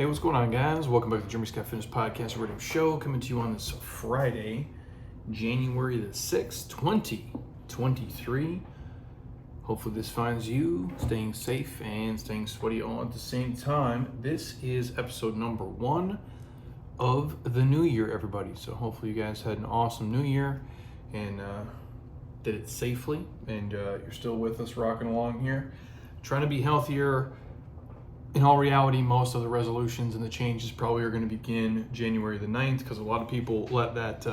Hey, what's going on, guys? Welcome back to the Jeremy Scott Fitness Podcast Radio Show, coming to you on this Friday, January the 6th, 2023. Hopefully this finds you staying safe and staying sweaty all at the same time. This is episode number 1 of the new year, everybody. So hopefully you guys had an awesome new year and did it safely, and you're still with us rocking along here. Trying to be healthier. In all reality, most of the resolutions and the changes probably are going to begin January the 9th, because a lot of people let that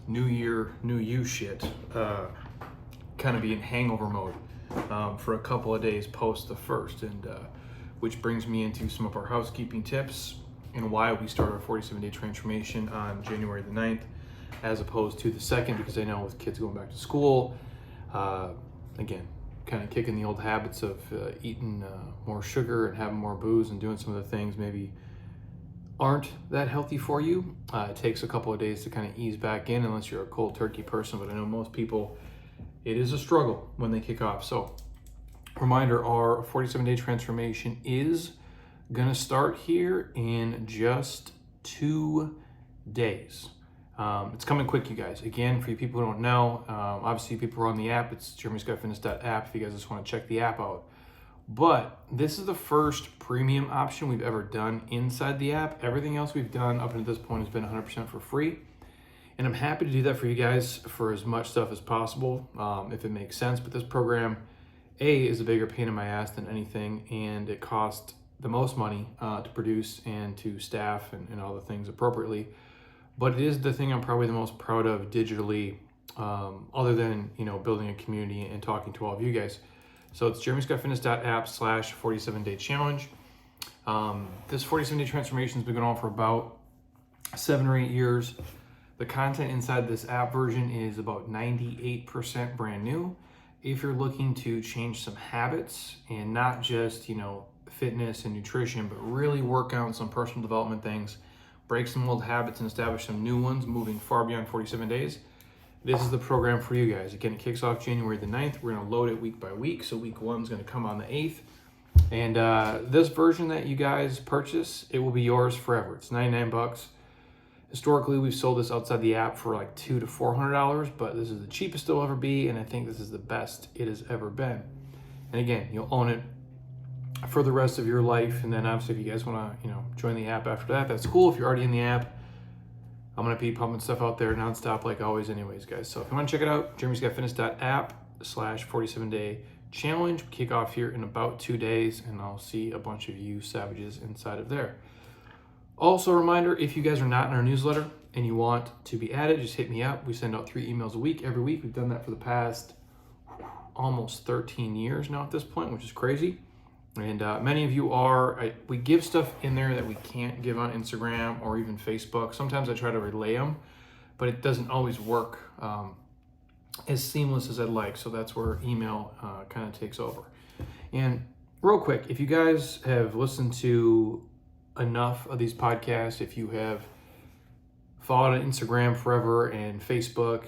new year, new you shit kind of be in hangover mode for a couple of days post the 1st, and which brings me into some of our housekeeping tips and why we start our 47-day transformation on January the 9th as opposed to the 2nd, because I know with kids going back to school, again, kind of kicking the old habits of eating more sugar and having more booze and doing some of the things maybe aren't that healthy for you. It takes a couple of days to kind of ease back in, unless you're a cold turkey person, but I know most people, it is a struggle when they kick off. So reminder, our 47-day transformation is gonna start here in just 2 days. It's coming quick, you guys. Again, for you people who don't know, obviously people are on the app. It's jeremyscottfitness.app if you guys just want to check the app out. But this is the first premium option we've ever done inside the app. Everything else we've done up until this point has been 100% for free. And I'm happy to do that for you guys for as much stuff as possible, if it makes sense. But this program, A, is a bigger pain in my ass than anything, and it costs the most money to produce and to staff and all the things appropriately. But it is the thing I'm probably the most proud of digitally, other than, building a community and talking to all of you guys. So it's jeremyscottfitness.app/47-day challenge. This 47-day transformation has been going on for about 7 or 8 years. The content inside this app version is about 98% brand new. If you're looking to change some habits and not just, fitness and nutrition, but really work on some personal development things, break some old habits and establish some new ones, moving far beyond 47 days. This is the program for you guys. Again, it kicks off January the 9th. We're going to load it week by week. So week 1 is going to come on the 8th. And this version that you guys purchase, it will be yours forever. It's $99. Historically, we've sold this outside the app for like $200 to $400, but this is the cheapest it'll ever be. And I think this is the best it has ever been. And again, you'll own it for the rest of your life. And then obviously if you guys want to join the app after that, that's cool. If you're already in the app, I'm going to be pumping stuff out there nonstop like always anyways, guys. So if you want to check it out, jeremyscottfitness.app/47-day challenge. Kick off here in about 2 days, and I'll see a bunch of you savages inside of there. Also a reminder, if you guys are not in our newsletter and you want to be added, just hit me up. We send out 3 emails a week every week. We've done that for the past almost 13 years now at this point, which is crazy. And many of you we give stuff in there that we can't give on Instagram or even Facebook. Sometimes I try to relay them, but it doesn't always work as seamless as I'd like. So that's where email kind of takes over. And real quick, if you guys have listened to enough of these podcasts, if you have followed on Instagram forever and Facebook,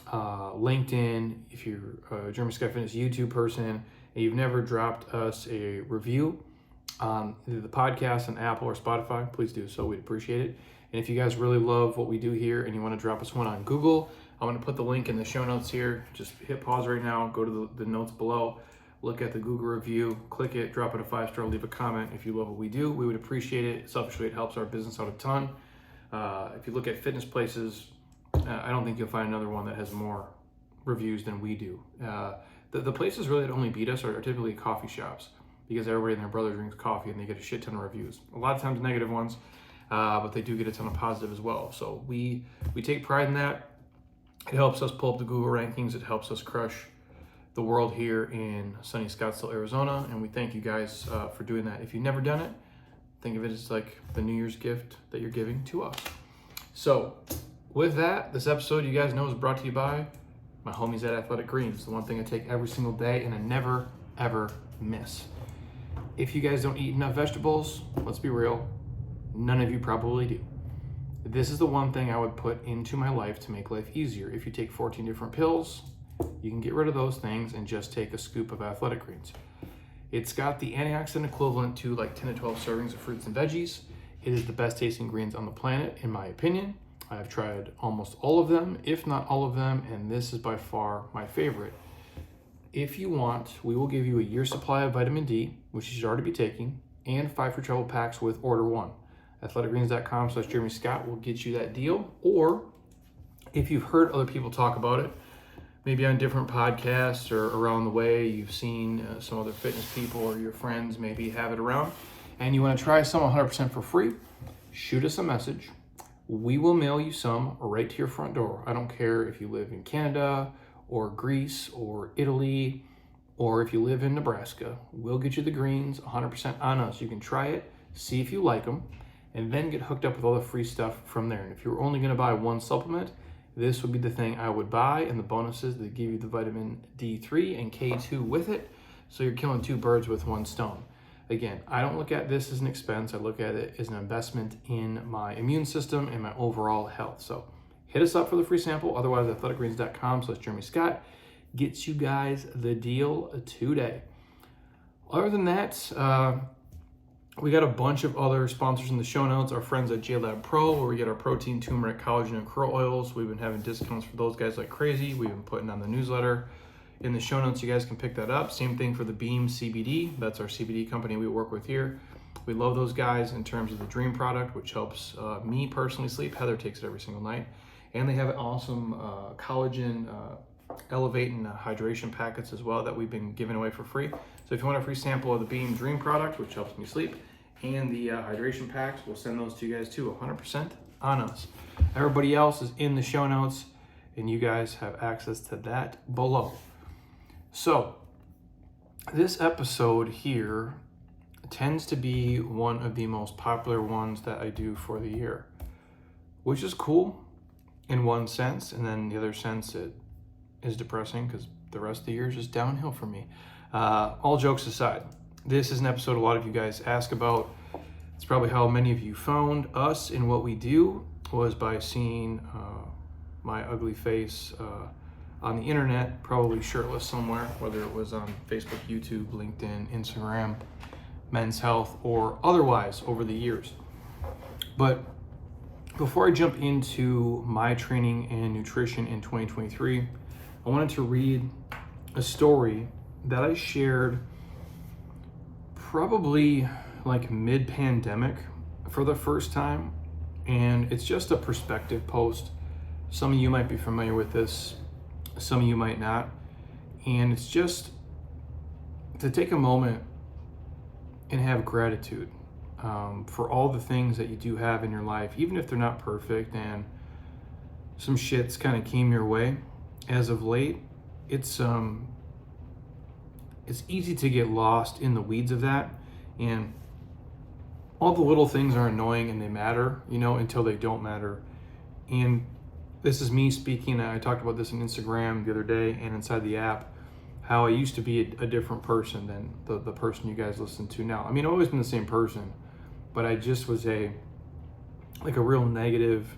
LinkedIn, if you're a Jeremy Scott Fitness YouTube person, and you've never dropped us a review on either the podcast on Apple or Spotify, please do so. We'd appreciate it. And if you guys really love what we do here and you want to drop us one on Google, I'm going to put the link in the show notes here. Just hit pause right now, go to the notes below, look at the Google review, click it, drop it a 5-star, leave a comment. If you love what we do, we would appreciate it. Selfishly, it helps our business out a ton. If you look at fitness places, I don't think you'll find another one that has more reviews than we do. The places really that only beat us are typically coffee shops, because everybody and their brother drinks coffee and they get a shit ton of reviews. A lot of times negative ones, but they do get a ton of positive as well. So we take pride in that. It helps us pull up the Google rankings. It helps us crush the world here in sunny Scottsdale, Arizona. And we thank you guys for doing that. If you've never done it, think of it as like the New Year's gift that you're giving to us. So with that, this episode, you guys know, is brought to you by my homies at Athletic Greens. The one thing I take every single day and I never, ever miss. If you guys don't eat enough vegetables, let's be real, none of you probably do. This is the one thing I would put into my life to make life easier. If you take 14 different pills, you can get rid of those things and just take a scoop of Athletic Greens. It's got the antioxidant equivalent to like 10 to 12 servings of fruits and veggies. It is the best tasting greens on the planet, in my opinion. I've tried almost all of them, if not all of them, and this is by far my favorite. If you want, we will give you a year's supply of vitamin D, which you should already be taking, and 5 free travel packs with order 1. athleticgreens.com/Jeremy Scott will get you that deal. Or if you've heard other people talk about it, maybe on different podcasts or around the way, you've seen some other fitness people or your friends maybe have it around, and you want to try some 100% for free, shoot us a message. We will mail you some right to your front door. I don't care if you live in Canada or Greece or Italy, or if you live in Nebraska. We'll get you the greens 100% on us. You can try it, see if you like them, and then get hooked up with all the free stuff from there. And if you're only going to buy one supplement, this would be the thing I would buy, and the bonuses that give you the vitamin D3 and K2 with it. So you're killing 2 birds with 1 stone. Again, I don't look at this as an expense. I look at it as an investment in my immune system and my overall health. So hit us up for the free sample. Otherwise, athleticgreens.com/Jeremy Scott gets you guys the deal today. Other than that, we got a bunch of other sponsors in the show notes. Our friends at JLab Pro, where we get our protein, turmeric, collagen, and krill oils. We've been having discounts for those guys like crazy. We've been putting on the newsletter. In the show notes, you guys can pick that up. Same thing for the Beam CBD. That's our CBD company we work with here. We love those guys in terms of the Dream product, which helps me personally sleep. Heather takes it every single night. And they have an awesome collagen elevate and hydration packets as well that we've been giving away for free. So if you want a free sample of the Beam Dream product, which helps me sleep, and the hydration packs, we'll send those to you guys too, 100% on us. Everybody else is in the show notes, and you guys have access to that below. So this episode here tends to be one of the most popular ones that I do for the year, which is cool in one sense, and then the other sense it is depressing because the rest of the year is just downhill for me. All jokes aside, this is an episode a lot of you guys ask about. It's probably how many of you found us in what we do, was by seeing my ugly face on the internet, probably shirtless somewhere, whether it was on Facebook, YouTube, LinkedIn, Instagram, Men's Health, or otherwise over the years. But before I jump into my training and nutrition in 2023, I wanted to read a story that I shared probably like mid-pandemic for the first time, and it's just a perspective post. Some of you might be familiar with this, some of you might not, and it's just to take a moment and have gratitude for all the things that you do have in your life, even if they're not perfect and some shit's kind of came your way as of late. It's easy to get lost in the weeds of that, and all the little things are annoying and they matter, until they don't matter. And this is me speaking. I talked about this on Instagram the other day and inside the app, how I used to be a different person than the person you guys listen to now. I mean, I've always been the same person, but I just was a real negative,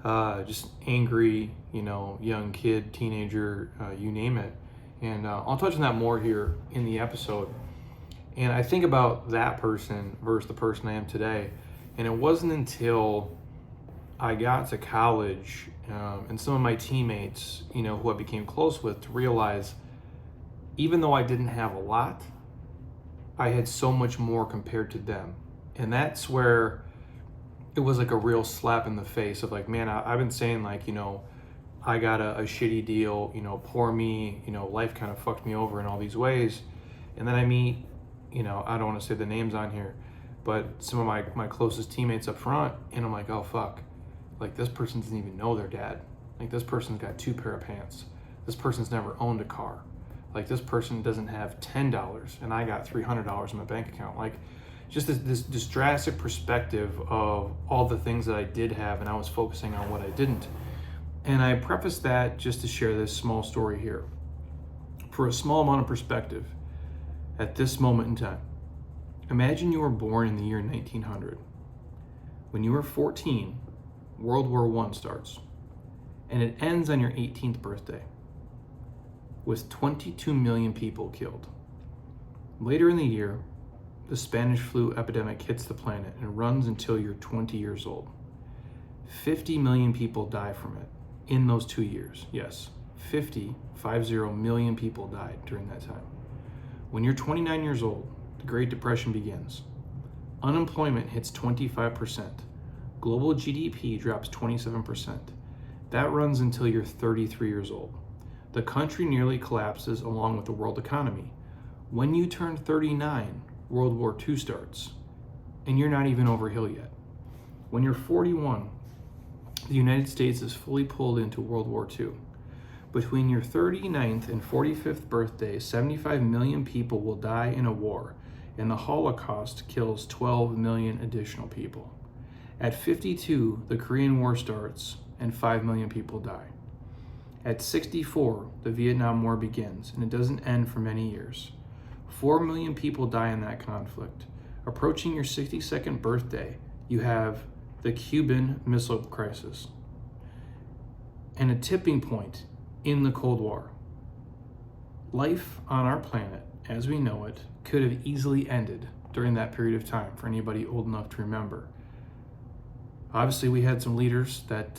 just angry, young kid, teenager, you name it. And I'll touch on that more here in the episode. And I think about that person versus the person I am today. And it wasn't until I got to college and some of my teammates, who I became close with, to realize even though I didn't have a lot, I had so much more compared to them. And that's where it was like a real slap in the face of like, man, I've been saying like, I got a shitty deal, poor me, life kind of fucked me over in all these ways. And then I meet, I don't want to say the names on here, but some of my closest teammates up front, and I'm like, oh fuck, like this person doesn't even know their dad. Like this person's got 2 pair of pants. This person's never owned a car. Like this person doesn't have $10 and I got $300 in my bank account. Like just this drastic perspective of all the things that I did have, and I was focusing on what I didn't. And I preface that just to share this small story here. For a small amount of perspective, at this moment in time, imagine you were born in the year 1900. When you were 14, World War I starts, and it ends on your 18th birthday, with 22 million people killed. Later in the year, the Spanish flu epidemic hits the planet and runs until you're 20 years old. 50 million people die from it in those 2 years. Yes, 50 million people died during that time. When you're 29 years old, the Great Depression begins. Unemployment hits 25%. Global GDP drops 27%. That runs until you're 33 years old. The country nearly collapses along with the world economy. When you turn 39, World War II starts, and you're not even over hill yet. When you're 41, the United States is fully pulled into World War II. Between your 39th and 45th birthday, 75 million people will die in a war, and the Holocaust kills 12 million additional people. At 52, the Korean War starts, and 5 million people die. At 64, the Vietnam War begins, and it doesn't end for many years. 4 million people die in that conflict. Approaching your 62nd birthday, you have the Cuban Missile Crisis and a tipping point in the Cold War. Life on our planet, as we know it, could have easily ended during that period of time for anybody old enough to remember. Obviously, we had some leaders that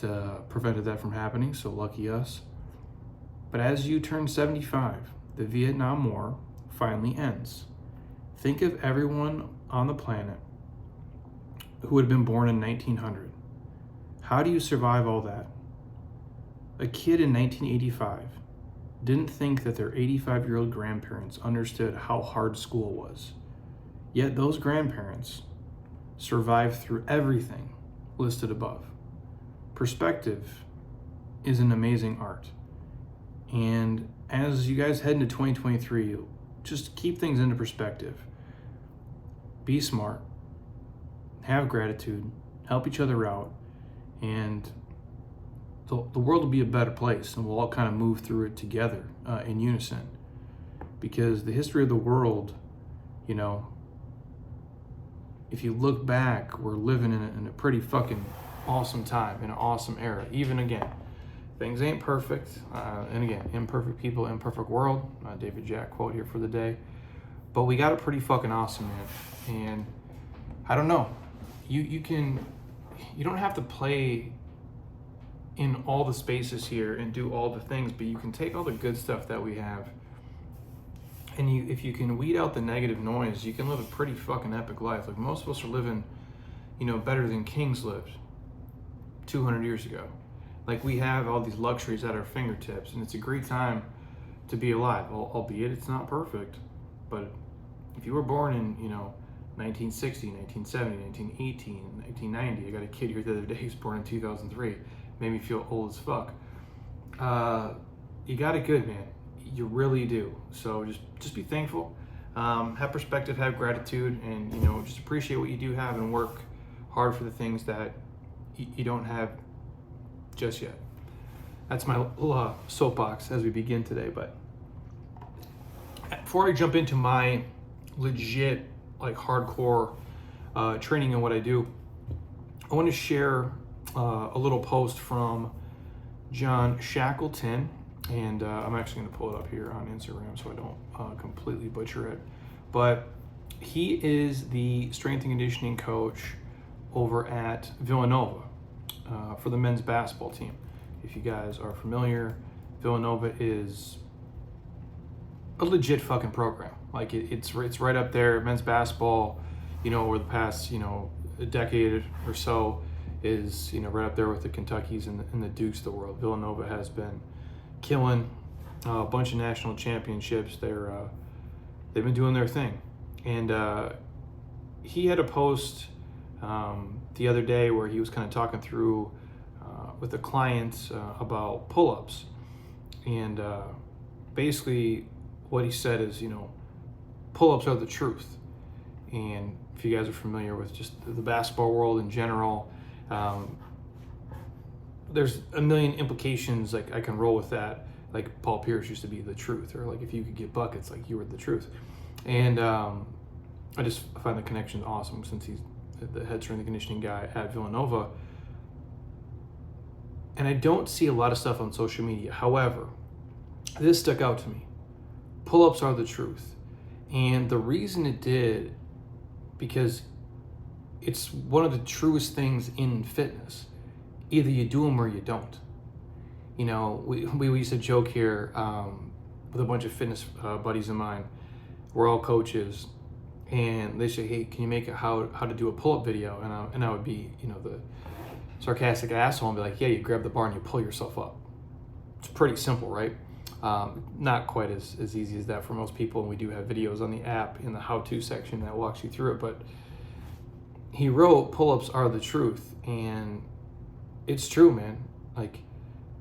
prevented that from happening, so lucky us. But as you turn 75, the Vietnam War finally ends. Think of everyone on the planet who would have been born in 1900. How do you survive all that? A kid in 1985 didn't think that their 85-year-old grandparents understood how hard school was. Yet those grandparents survived through everything listed above. Perspective is an amazing art. And as you guys head into 2023, just keep things into perspective. Be smart, have gratitude, help each other out, and the world will be a better place, and we'll all kind of move through it together in unison. Because the history of the world, you know, if you look back, we're living in a pretty fucking awesome time, in an awesome era. Even again, things ain't perfect. And again, imperfect people, imperfect world. David Jack quote here for the day. But we got it pretty fucking awesome, man. And I don't know. You don't have to play in all the spaces here and do all the things, but you can take all the good stuff that we have, and if you can weed out the negative noise, you can live a pretty fucking epic life. Like most of us are living, better than kings lived 200 years ago. Like we have all these luxuries at our fingertips, and it's a great time to be alive, albeit it's not perfect. But if you were born in, 1960, 1970, 1918, 1990, I got a kid here the other day who's born in 2003, made me feel old as fuck. You got it good, man. You really do. So just be thankful, have perspective, have gratitude, and just appreciate what you do have and work hard for the things that you don't have just yet. That's my little soapbox as we begin today. But before I jump into my legit, like hardcore training and what I do, I want to share a little post from John Shackleton, and I'm actually going to pull it up here on Instagram so I don't completely butcher it. But he is the strength and conditioning coach over at Villanova for the men's basketball team. If you guys are familiar, Villanova is a legit fucking program. Like it's right up there. Men's basketball, over the past a decade or so, is right up there with the Kentuckys and the Dukes of the world. Villanova has been killing a bunch of national championships. They've been doing their thing, and he had a post the other day where he was kind of talking through with a client about pull-ups, and basically what he said is, pull-ups are the truth. And if you guys are familiar with just the basketball world in general, there's a million implications. Like I can roll with that. Like Paul Pierce used to be the truth, or like if you could get buckets, like you were the truth. And I just find the connection awesome since he's the head strength and conditioning guy at Villanova. And I don't see a lot of stuff on social media. However, this stuck out to me. Pull-ups are the truth. And the reason it did, because it's one of the truest things in fitness. Either you do them or you don't. You know, we used to joke here with a bunch of fitness buddies of mine. We're all coaches, and they say, "Hey, can you make how to do a pull-up video?" And I would be, you know, the sarcastic asshole and be like, "Yeah, you grab the bar and you pull yourself up." It's pretty simple, right? Not quite as easy as that for most people, and we do have videos on the app in the how-to section that walks you through it. But he wrote, "Pull-ups are the truth," and it's true, man. Like,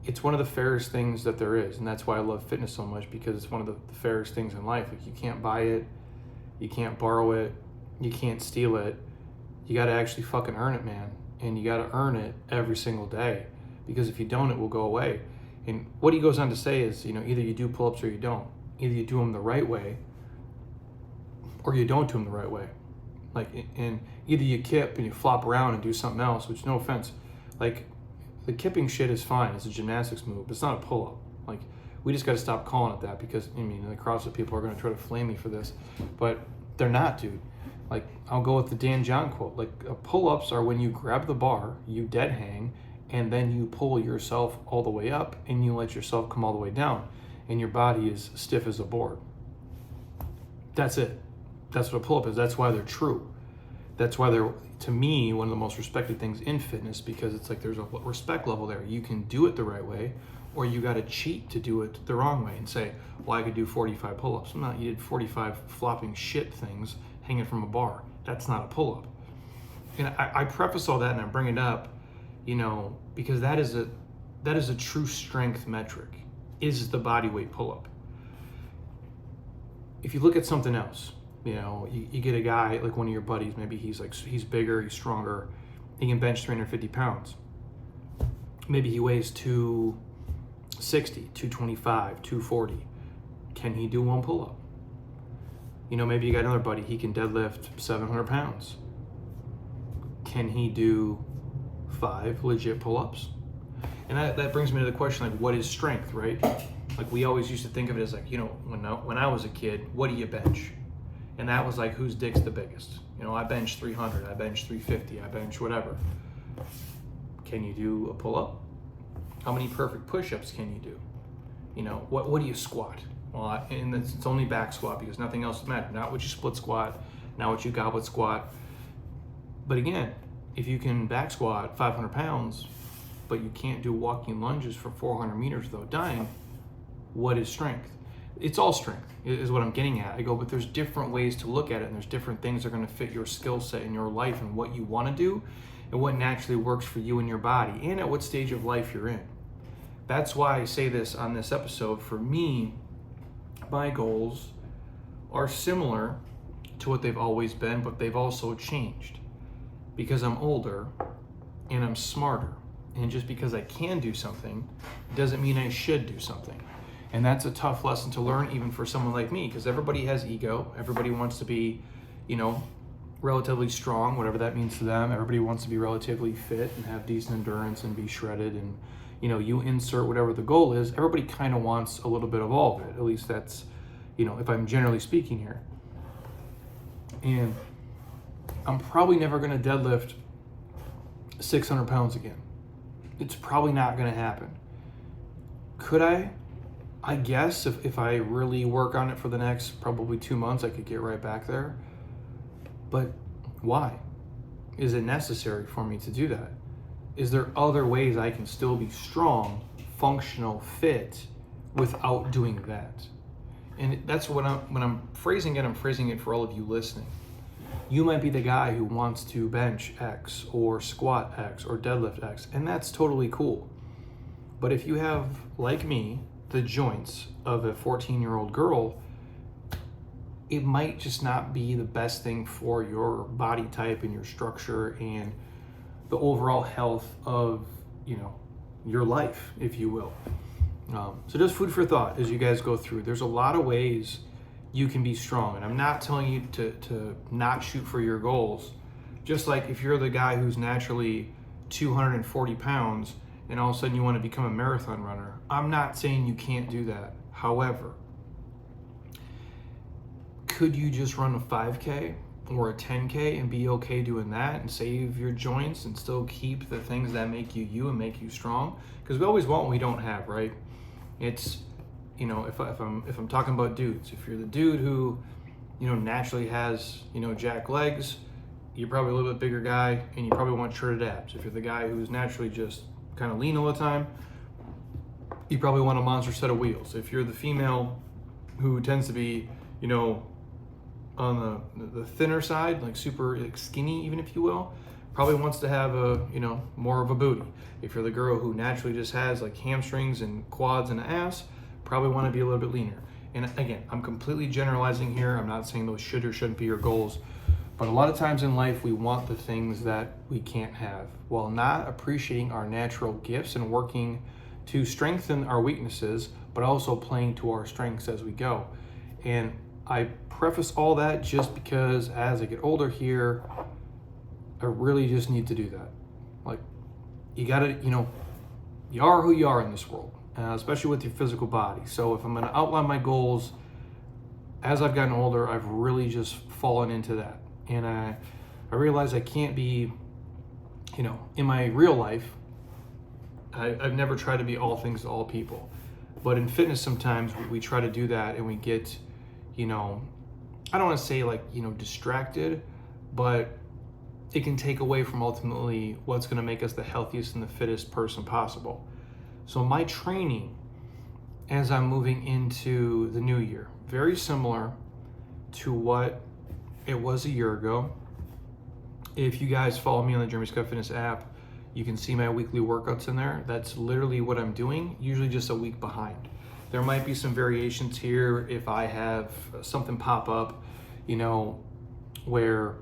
it's one of the fairest things that there is, and that's why I love fitness so much, because it's one of the fairest things in life. Like, you can't buy it, you can't borrow it, you can't steal it. You got to actually fucking earn it, man, and you got to earn it every single day, because if you don't, it will go away. And what he goes on to say is, you know, either you do pull-ups or you don't. Either you do them the right way, or you don't do them the right way. Like, and either you kip and you flop around and do something else, which, no offense, like, the kipping shit is fine. It's a gymnastics move, but it's not a pull-up. Like, we just got to stop calling it that, because, I mean, the CrossFit people are going to try to flame me for this, but they're not, dude. Like, I'll go with the Dan John quote. Like, pull-ups are when you grab the bar, you dead hang, and then you pull yourself all the way up, and you let yourself come all the way down, and your body is stiff as a board. That's it. That's what a pull-up is. That's why they're true. That's why they're, to me, one of the most respected things in fitness, because it's like there's a respect level there. You can do it the right way, or you got to cheat to do it the wrong way and say, well, I could do 45 pull-ups. No, you did 45 flopping shit things hanging from a bar. That's not a pull-up. And I preface all that and I bring it up, you know, because that is a true strength metric, is the body weight pull-up. If you look at something else, you know, you get a guy like one of your buddies, maybe he's bigger, he's stronger, he can bench 350 pounds. Maybe he weighs 260, 225, 240. Can he do one pull-up? You know, maybe you got another buddy, he can deadlift 700 pounds. Can he do 5 legit pull-ups? And that brings me to the question, like, what is strength, right? Like, we always used to think of it as like, you know, when I was a kid, what do you bench? And that was like, whose dick's the biggest? You know, I bench 300, I bench 350, I bench whatever. Can you do a pull-up? How many perfect push-ups can you do? You know, what do you squat? Well, and it's only back squat, because nothing else matters. Not what you split squat, not what you goblet squat. But again, if you can back squat 500 pounds, but you can't do walking lunges for 400 meters without dying, what is strength? It's all strength, is what I'm getting at. I go, but there's different ways to look at it, and there's different things that are going to fit your skill set in your life and what you want to do and what naturally works for you and your body and at what stage of life you're in. That's why I say this on this episode. For me, my goals are similar to what they've always been, but they've also changed because I'm older and I'm smarter. And just because I can do something doesn't mean I should do something. And that's a tough lesson to learn, even for someone like me, because everybody has ego. Everybody wants to be, you know, relatively strong, whatever that means to them. Everybody wants to be relatively fit and have decent endurance and be shredded. And, you know, you insert whatever the goal is. Everybody kind of wants a little bit of all of it. At least that's, you know, if I'm generally speaking here. And I'm probably never going to deadlift 600 pounds again. It's probably not going to happen. Could I? I guess if I really work on it for the next probably 2 months, I could get right back there. But why? Is it necessary for me to do that? Is there other ways I can still be strong, functional, fit without doing that? And that's when I'm phrasing it, I'm phrasing it for all of you listening. You might be the guy who wants to bench X or squat X or deadlift X, and that's totally cool. But if you have, like me, the joints of a 14-year-old girl, it might just not be the best thing for your body type and your structure and the overall health of, you know, your life, if you will. So just food for thought as you guys go through. There's a lot of ways you can be strong, and I'm not telling you to not shoot for your goals. Just like if you're the guy who's naturally 240 pounds and all of a sudden you want to become a marathon runner, I'm not saying you can't do that. However, could you just run a 5K or a 10K and be okay doing that and save your joints and still keep the things that make you you and make you strong? Because we always want what we don't have, right? It's, you know, if I'm talking about dudes, if you're the dude who, you know, naturally has, you know, jack legs, you're probably a little bit bigger guy and you probably want shredded abs. If you're the guy who's naturally just kind of lean all the time, you probably want a monster set of wheels. If you're the female who tends to be, you know, on the thinner side, like super skinny, even if you will, probably wants to have a, you know, more of a booty. If you're the girl who naturally just has like hamstrings and quads and ass, probably want to be a little bit leaner. And again, I'm completely generalizing here. I'm not saying those should or shouldn't be your goals, but a lot of times in life, we want the things that we can't have while not appreciating our natural gifts and working to strengthen our weaknesses, but also playing to our strengths as we go. And I preface all that just because as I get older here, I really just need to do that. Like, you gotta, you know, you are who you are in this world, especially with your physical body. So if I'm gonna outline my goals, as I've gotten older, I've really just fallen into that. And I realize I can't be, you know, in my real life, I've never tried to be all things to all people. But in fitness, sometimes we try to do that and we get, you know, I don't want to say like, you know, distracted, but it can take away from ultimately what's going to make us the healthiest and the fittest person possible. So my training as I'm moving into the new year, very similar to what it was a year ago. If you guys follow me on the Jeremy Scott Fitness app, you can see my weekly workouts in there. That's literally what I'm doing, usually just a week behind. There might be some variations here if I have something pop up, you know, where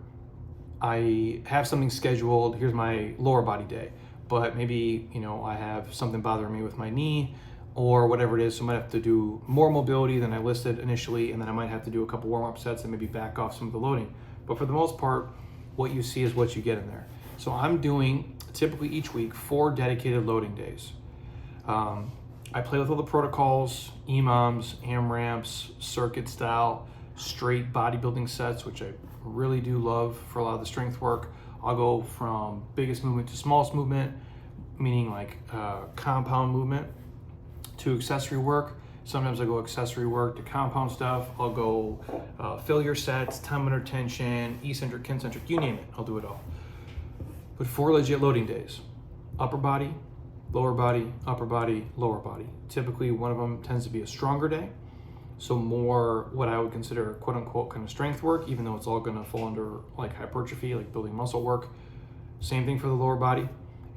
I have something scheduled, here's my lower body day, but maybe, you know, I have something bothering me with my knee or whatever it is, so I might have to do more mobility than I listed initially, and then I might have to do a couple warm-up sets and maybe back off some of the loading. But for the most part, what you see is what you get in there. So I'm doing, typically each week, 4 dedicated loading days. I play with all the protocols, EMOMs, AMRAPs, circuit style, straight bodybuilding sets, which I really do love for a lot of the strength work. I'll go from biggest movement to smallest movement, meaning like compound movement, to accessory work. Sometimes I go accessory work to compound stuff. I'll go failure sets, 10-minute tension, eccentric, concentric, you name it, I'll do it all. But 4 legit loading days: upper body, lower body, upper body, lower body. Typically one of them tends to be a stronger day, so more what I would consider quote unquote kind of strength work, even though it's all gonna fall under like hypertrophy, like building muscle work. Same thing for the lower body.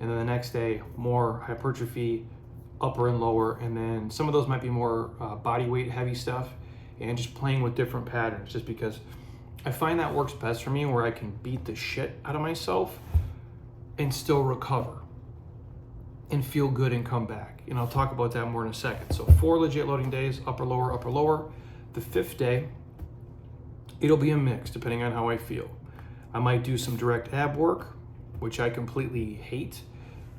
And then the next day, more hypertrophy, upper and lower, and then some of those might be more body weight heavy stuff, and just playing with different patterns, just because I find that works best for me, where I can beat the shit out of myself and still recover and feel good and come back. And I'll talk about that more in a second. So 4 legit loading days, upper, lower, upper, lower. The 5th day, it'll be a mix depending on how I feel. I might do some direct ab work, which I completely hate.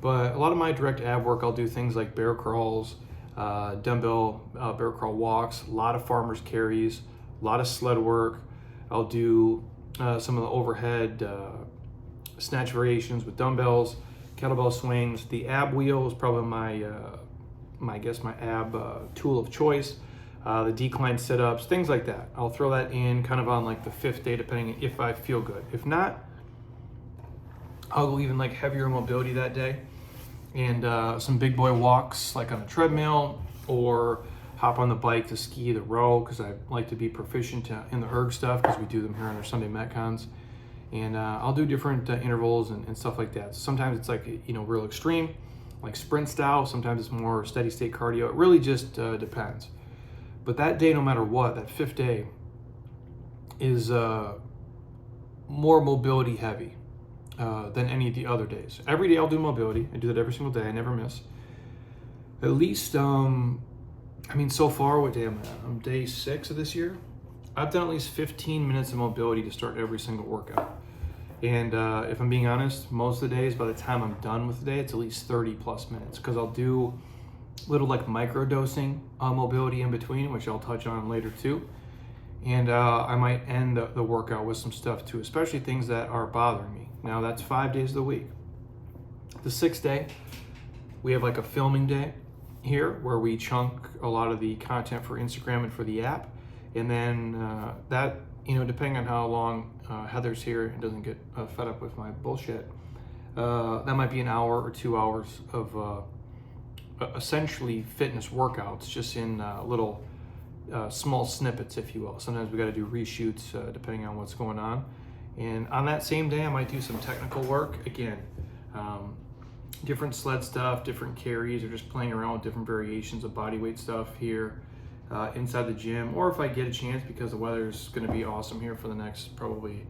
But a lot of my direct ab work, I'll do things like bear crawls, dumbbell bear crawl walks, a lot of farmer's carries, a lot of sled work. I'll do some of the overhead snatch variations with dumbbells, kettlebell swings. The ab wheel is probably my ab tool of choice. The decline sit-ups, things like that. I'll throw that in kind of on like the 5th day, depending if I feel good. If not, I'll go even like heavier mobility that day, and some big boy walks like on a treadmill, or hop on the bike to ski the row, because I like to be proficient in the erg stuff, because we do them here on our Sunday Metcons. And I'll do different intervals and stuff like that. So sometimes it's like, you know, real extreme, like sprint style. Sometimes it's more steady state cardio. It really just depends. But that day, no matter what, that 5th day is more mobility heavy than any of the other days. Every day I'll do mobility. I do that every single day. I never miss. At least, I mean, so far, what day am I at? I'm day 6 of this year. I've done at least 15 minutes of mobility to start every single workout. And if I'm being honest, most of the days, by the time I'm done with the day, it's at least 30 plus minutes, because I'll do little like micro dosing mobility in between, which I'll touch on later too. And I might end the workout with some stuff too, especially things that are bothering me. Now that's 5 days of the week. The 6th day, we have like a filming day here where we chunk a lot of the content for Instagram and for the app. And then that, depending on how long Heather's here and doesn't get fed up with my bullshit, that might be an hour or 2 hours of essentially fitness workouts, just in little small snippets, if you will. Sometimes we got to do reshoots depending on what's going on. And on that same day, I might do some technical work. Again, different sled stuff, different carries, or just playing around with different variations of body weight stuff here inside the gym. Or if I get a chance, because the weather is going to be awesome here for the next probably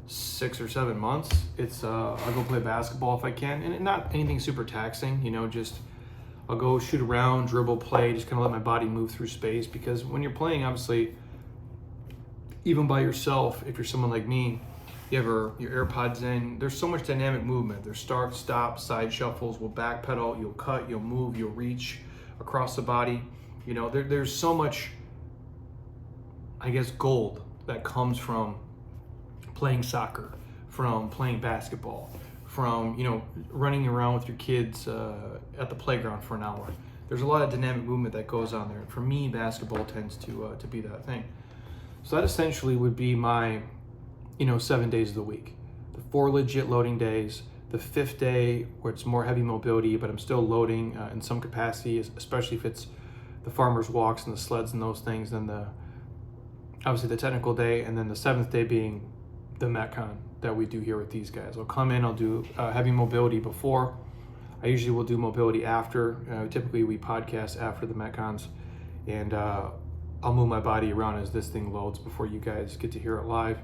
6 or 7 months, I'll go play basketball if I can. And not anything super taxing, just I'll go shoot around, dribble, play, just kind of let my body move through space. Because when you're playing, obviously, even by yourself, if you're someone like me, you have your AirPods in, there's so much dynamic movement. There's start, stop, side shuffles, we'll backpedal, you'll cut, you'll move, you'll reach across the body. There's so much, I guess, gold that comes from playing soccer, from playing basketball, from running around with your kids at the playground for an hour. There's a lot of dynamic movement that goes on there. For me, basketball tends to be that thing. So that essentially would be my 7 days of the week. The 4 legit loading days. The 5th day where it's more heavy mobility, but I'm still loading in some capacity, especially if it's the farmer's walks and the sleds and those things. Then obviously the technical day, and then the 7th day being the Metcon that we do here with these guys. I'll come in, I'll do heavy mobility before. I usually will do mobility after. Typically we podcast after the Metcons, and I'll move my body around as this thing loads before you guys get to hear it live.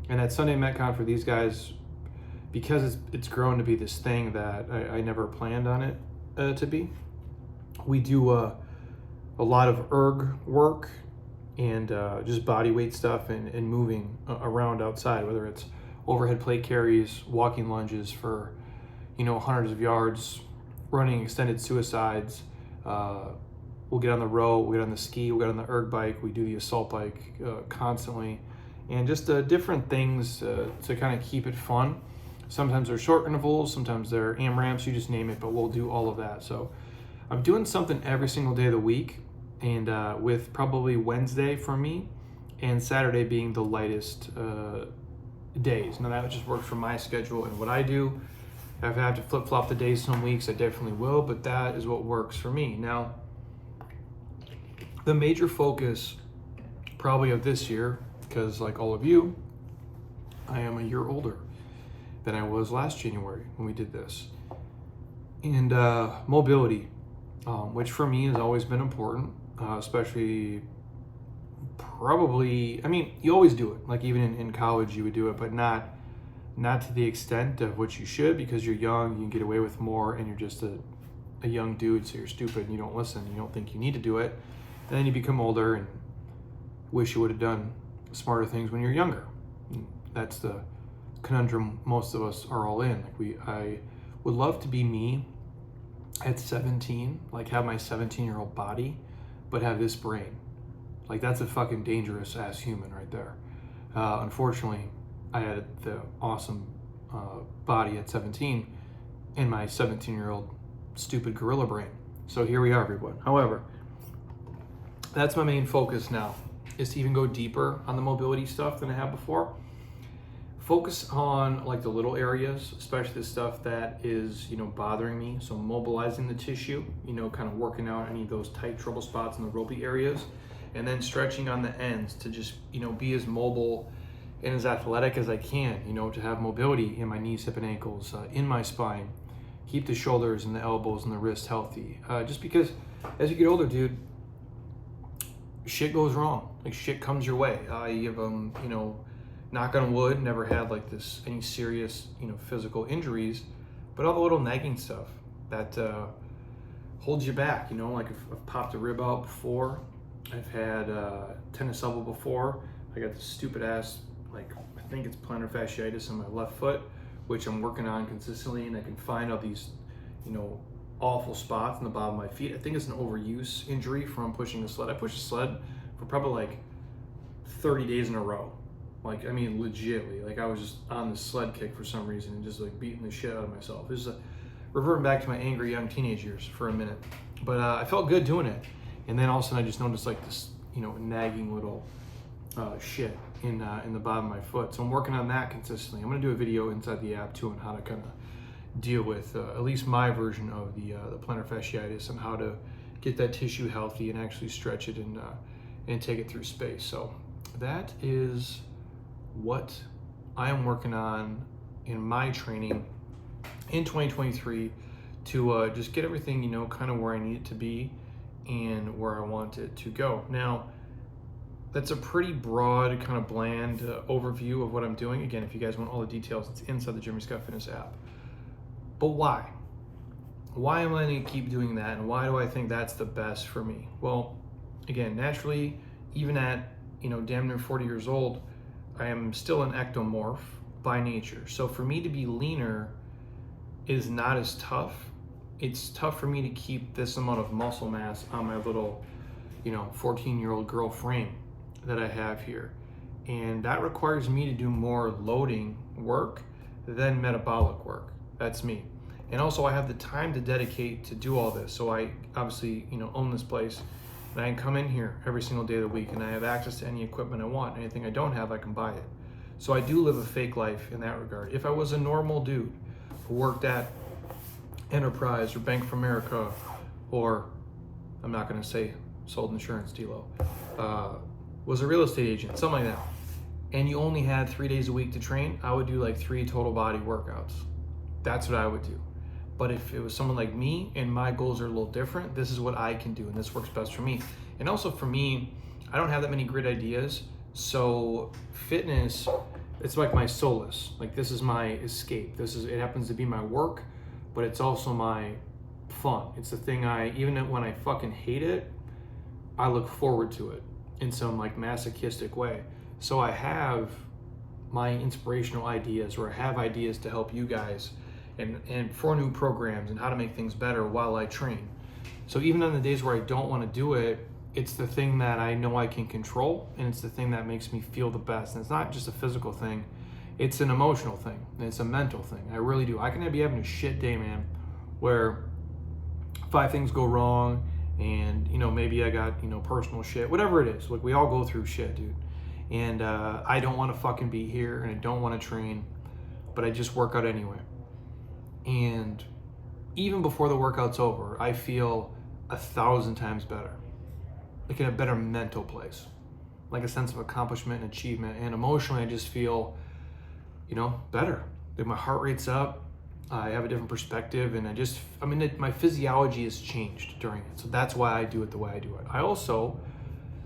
And that Sunday Metcon for these guys, because it's grown to be this thing that I never planned on it to be, we do a lot of erg work and just body weight stuff and moving around outside, whether it's overhead plate carries, walking lunges for hundreds of yards, running extended suicides. We'll get on the row, we'll get on the ski, we'll get on the erg bike, we do the assault bike constantly, and just different things to kind of keep it fun. Sometimes they're short intervals, sometimes they're AMRAPs, you just name it, but we'll do all of that. So I'm doing something every single day of the week, and with probably Wednesday for me and Saturday being the lightest days. Now that just works for my schedule and what I do. If I have to flip-flop the days some weeks, I definitely will, but that is what works for me. Now, the major focus probably of this year, because like all of you, I am a year older than I was last January when we did this. And mobility, which for me has always been important, especially probably, you always do it. Like even in college you would do it, but not to the extent of what you should, because you're young, you can get away with more, and you're just a young dude, so you're stupid and you don't listen, you don't think you need to do it. And then you become older and wish you would have done smarter things when you're younger. That's the conundrum most of us are all in. I would love to be me at 17, like have my 17-year-old body, but have this brain. Like that's a fucking dangerous ass human right there. Unfortunately, I had the awesome body at 17 and my 17-year-old stupid gorilla brain. So here we are, everyone. However, that's my main focus now, is to even go deeper on the mobility stuff than I have before. Focus on like the little areas, especially the stuff that is, bothering me. So mobilizing the tissue, kind of working out any of those tight trouble spots in the ropey areas, and then stretching on the ends to just, be as mobile and as athletic as I can, to have mobility in my knees, hip, and ankles, in my spine, keep the shoulders and the elbows and the wrists healthy. Just because as you get older, dude, shit goes wrong. Like shit comes your way. You have, knock on wood, never had like any serious, physical injuries, but all the little nagging stuff that holds you back, like I've popped a rib out before, I've had tennis elbow before, I got this stupid ass, I think it's plantar fasciitis in my left foot, which I'm working on consistently, and I can find all these, awful spots in the bottom of my feet. I think it's an overuse injury from pushing the sled. I pushed the sled for probably 30 days in a row. Like, I mean, legitly. Like, I was just on the sled kick for some reason and just like beating the shit out of myself. It was reverting back to my angry young teenage years for a minute. But I felt good doing it. And then all of a sudden I just noticed like this, nagging little shit in the bottom of my foot. So I'm working on that consistently. I'm going to do a video inside the app too on how to kind of deal with at least my version of the plantar fasciitis and how to get that tissue healthy and actually stretch it and take it through space. So that is what I am working on in my training in 2023 to just get everything, kind of where I need it to be and where I want it to go. Now, that's a pretty broad, kind of bland overview of what I'm doing. Again, if you guys want all the details, it's inside the Jeremy Scott Fitness app. But why? Why am I going to keep doing that, and why do I think that's the best for me? Well, again, naturally, even at damn near 40 years old, I am still an ectomorph by nature. So for me to be leaner is not as tough. It's tough for me to keep this amount of muscle mass on my little 14-year-old girl frame that I have here, and that requires me to do more loading work than metabolic work. That's me. And also I have the time to dedicate to do all this. So I obviously own this place, and I can come in here every single day of the week, and I have access to any equipment I want. Anything I don't have, I can buy it. So I do live a fake life in that regard. If I was a normal dude who worked at Enterprise or Bank of America, or I'm not going to say sold insurance, D-Lo, was a real estate agent, something like that, and you only had 3 days a week to train, I would do like 3 total body workouts. That's what I would do. But if it was someone like me and my goals are a little different, this is what I can do, and this works best for me. And also for me, I don't have that many great ideas, so fitness, it's like my solace. Like, this is my escape. It happens to be my work, but it's also my fun. It's the thing even when I fucking hate it, I look forward to it in some like masochistic way. So I have my inspirational ideas, or I have ideas to help you guys and for new programs and how to make things better while I train. So even on the days where I don't want to do it, it's the thing that I know I can control, and it's the thing that makes me feel the best. And it's not just a physical thing, it's an emotional thing, and it's a mental thing. I really do. I can be having a shit day, man, where 5 things go wrong, and maybe I got personal shit, whatever it is. Like, we all go through shit, dude. And I don't want to fucking be here, and I don't want to train, but I just work out anyway. And even before the workout's over, I feel 1,000 times better, like in a better mental place, like a sense of accomplishment and achievement. And emotionally, I just feel better. Like, my heart rate's up, I have a different perspective, and my physiology has changed during it. So that's why I do it the way I do it. I also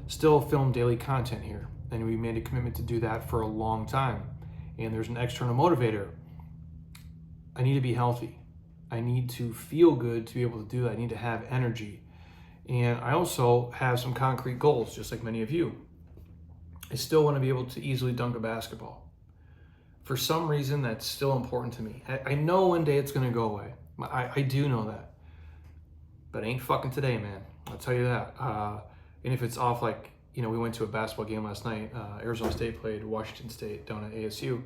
still film daily content here, and we made a commitment to do that for a long time. And there's an external motivator. I need to be healthy. I need to feel good to be able to do that. I need to have energy. And I also have some concrete goals, just like many of you. I still want to be able to easily dunk a basketball. For some reason, that's still important to me. I know one day it's going to go away. I do know that. But it ain't fucking today, man. I'll tell you that. And if it's off, like, we went to a basketball game last night. Arizona State played Washington State down at ASU.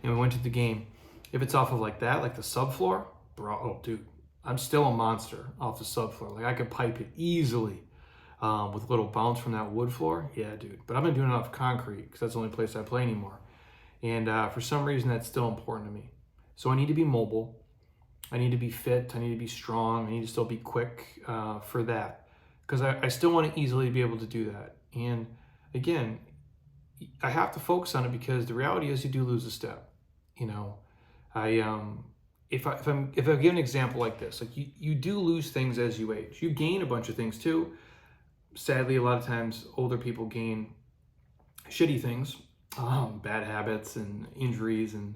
And we went to the game. If it's off of like that, like the subfloor, bro, oh, dude, I'm still a monster off the subfloor. Like, I could pipe it easily with a little bounce from that wood floor. Yeah, dude. But I've been doing it off concrete because that's the only place I play anymore. And for some reason, that's still important to me. So I need to be mobile. I need to be fit. I need to be strong. I need to still be quick for that, because I still want to easily be able to do that. And again, I have to focus on it, because the reality is you do lose a step. If I give an example like this, like you do lose things as you age. You gain a bunch of things too. Sadly, a lot of times older people gain shitty things, bad habits and injuries and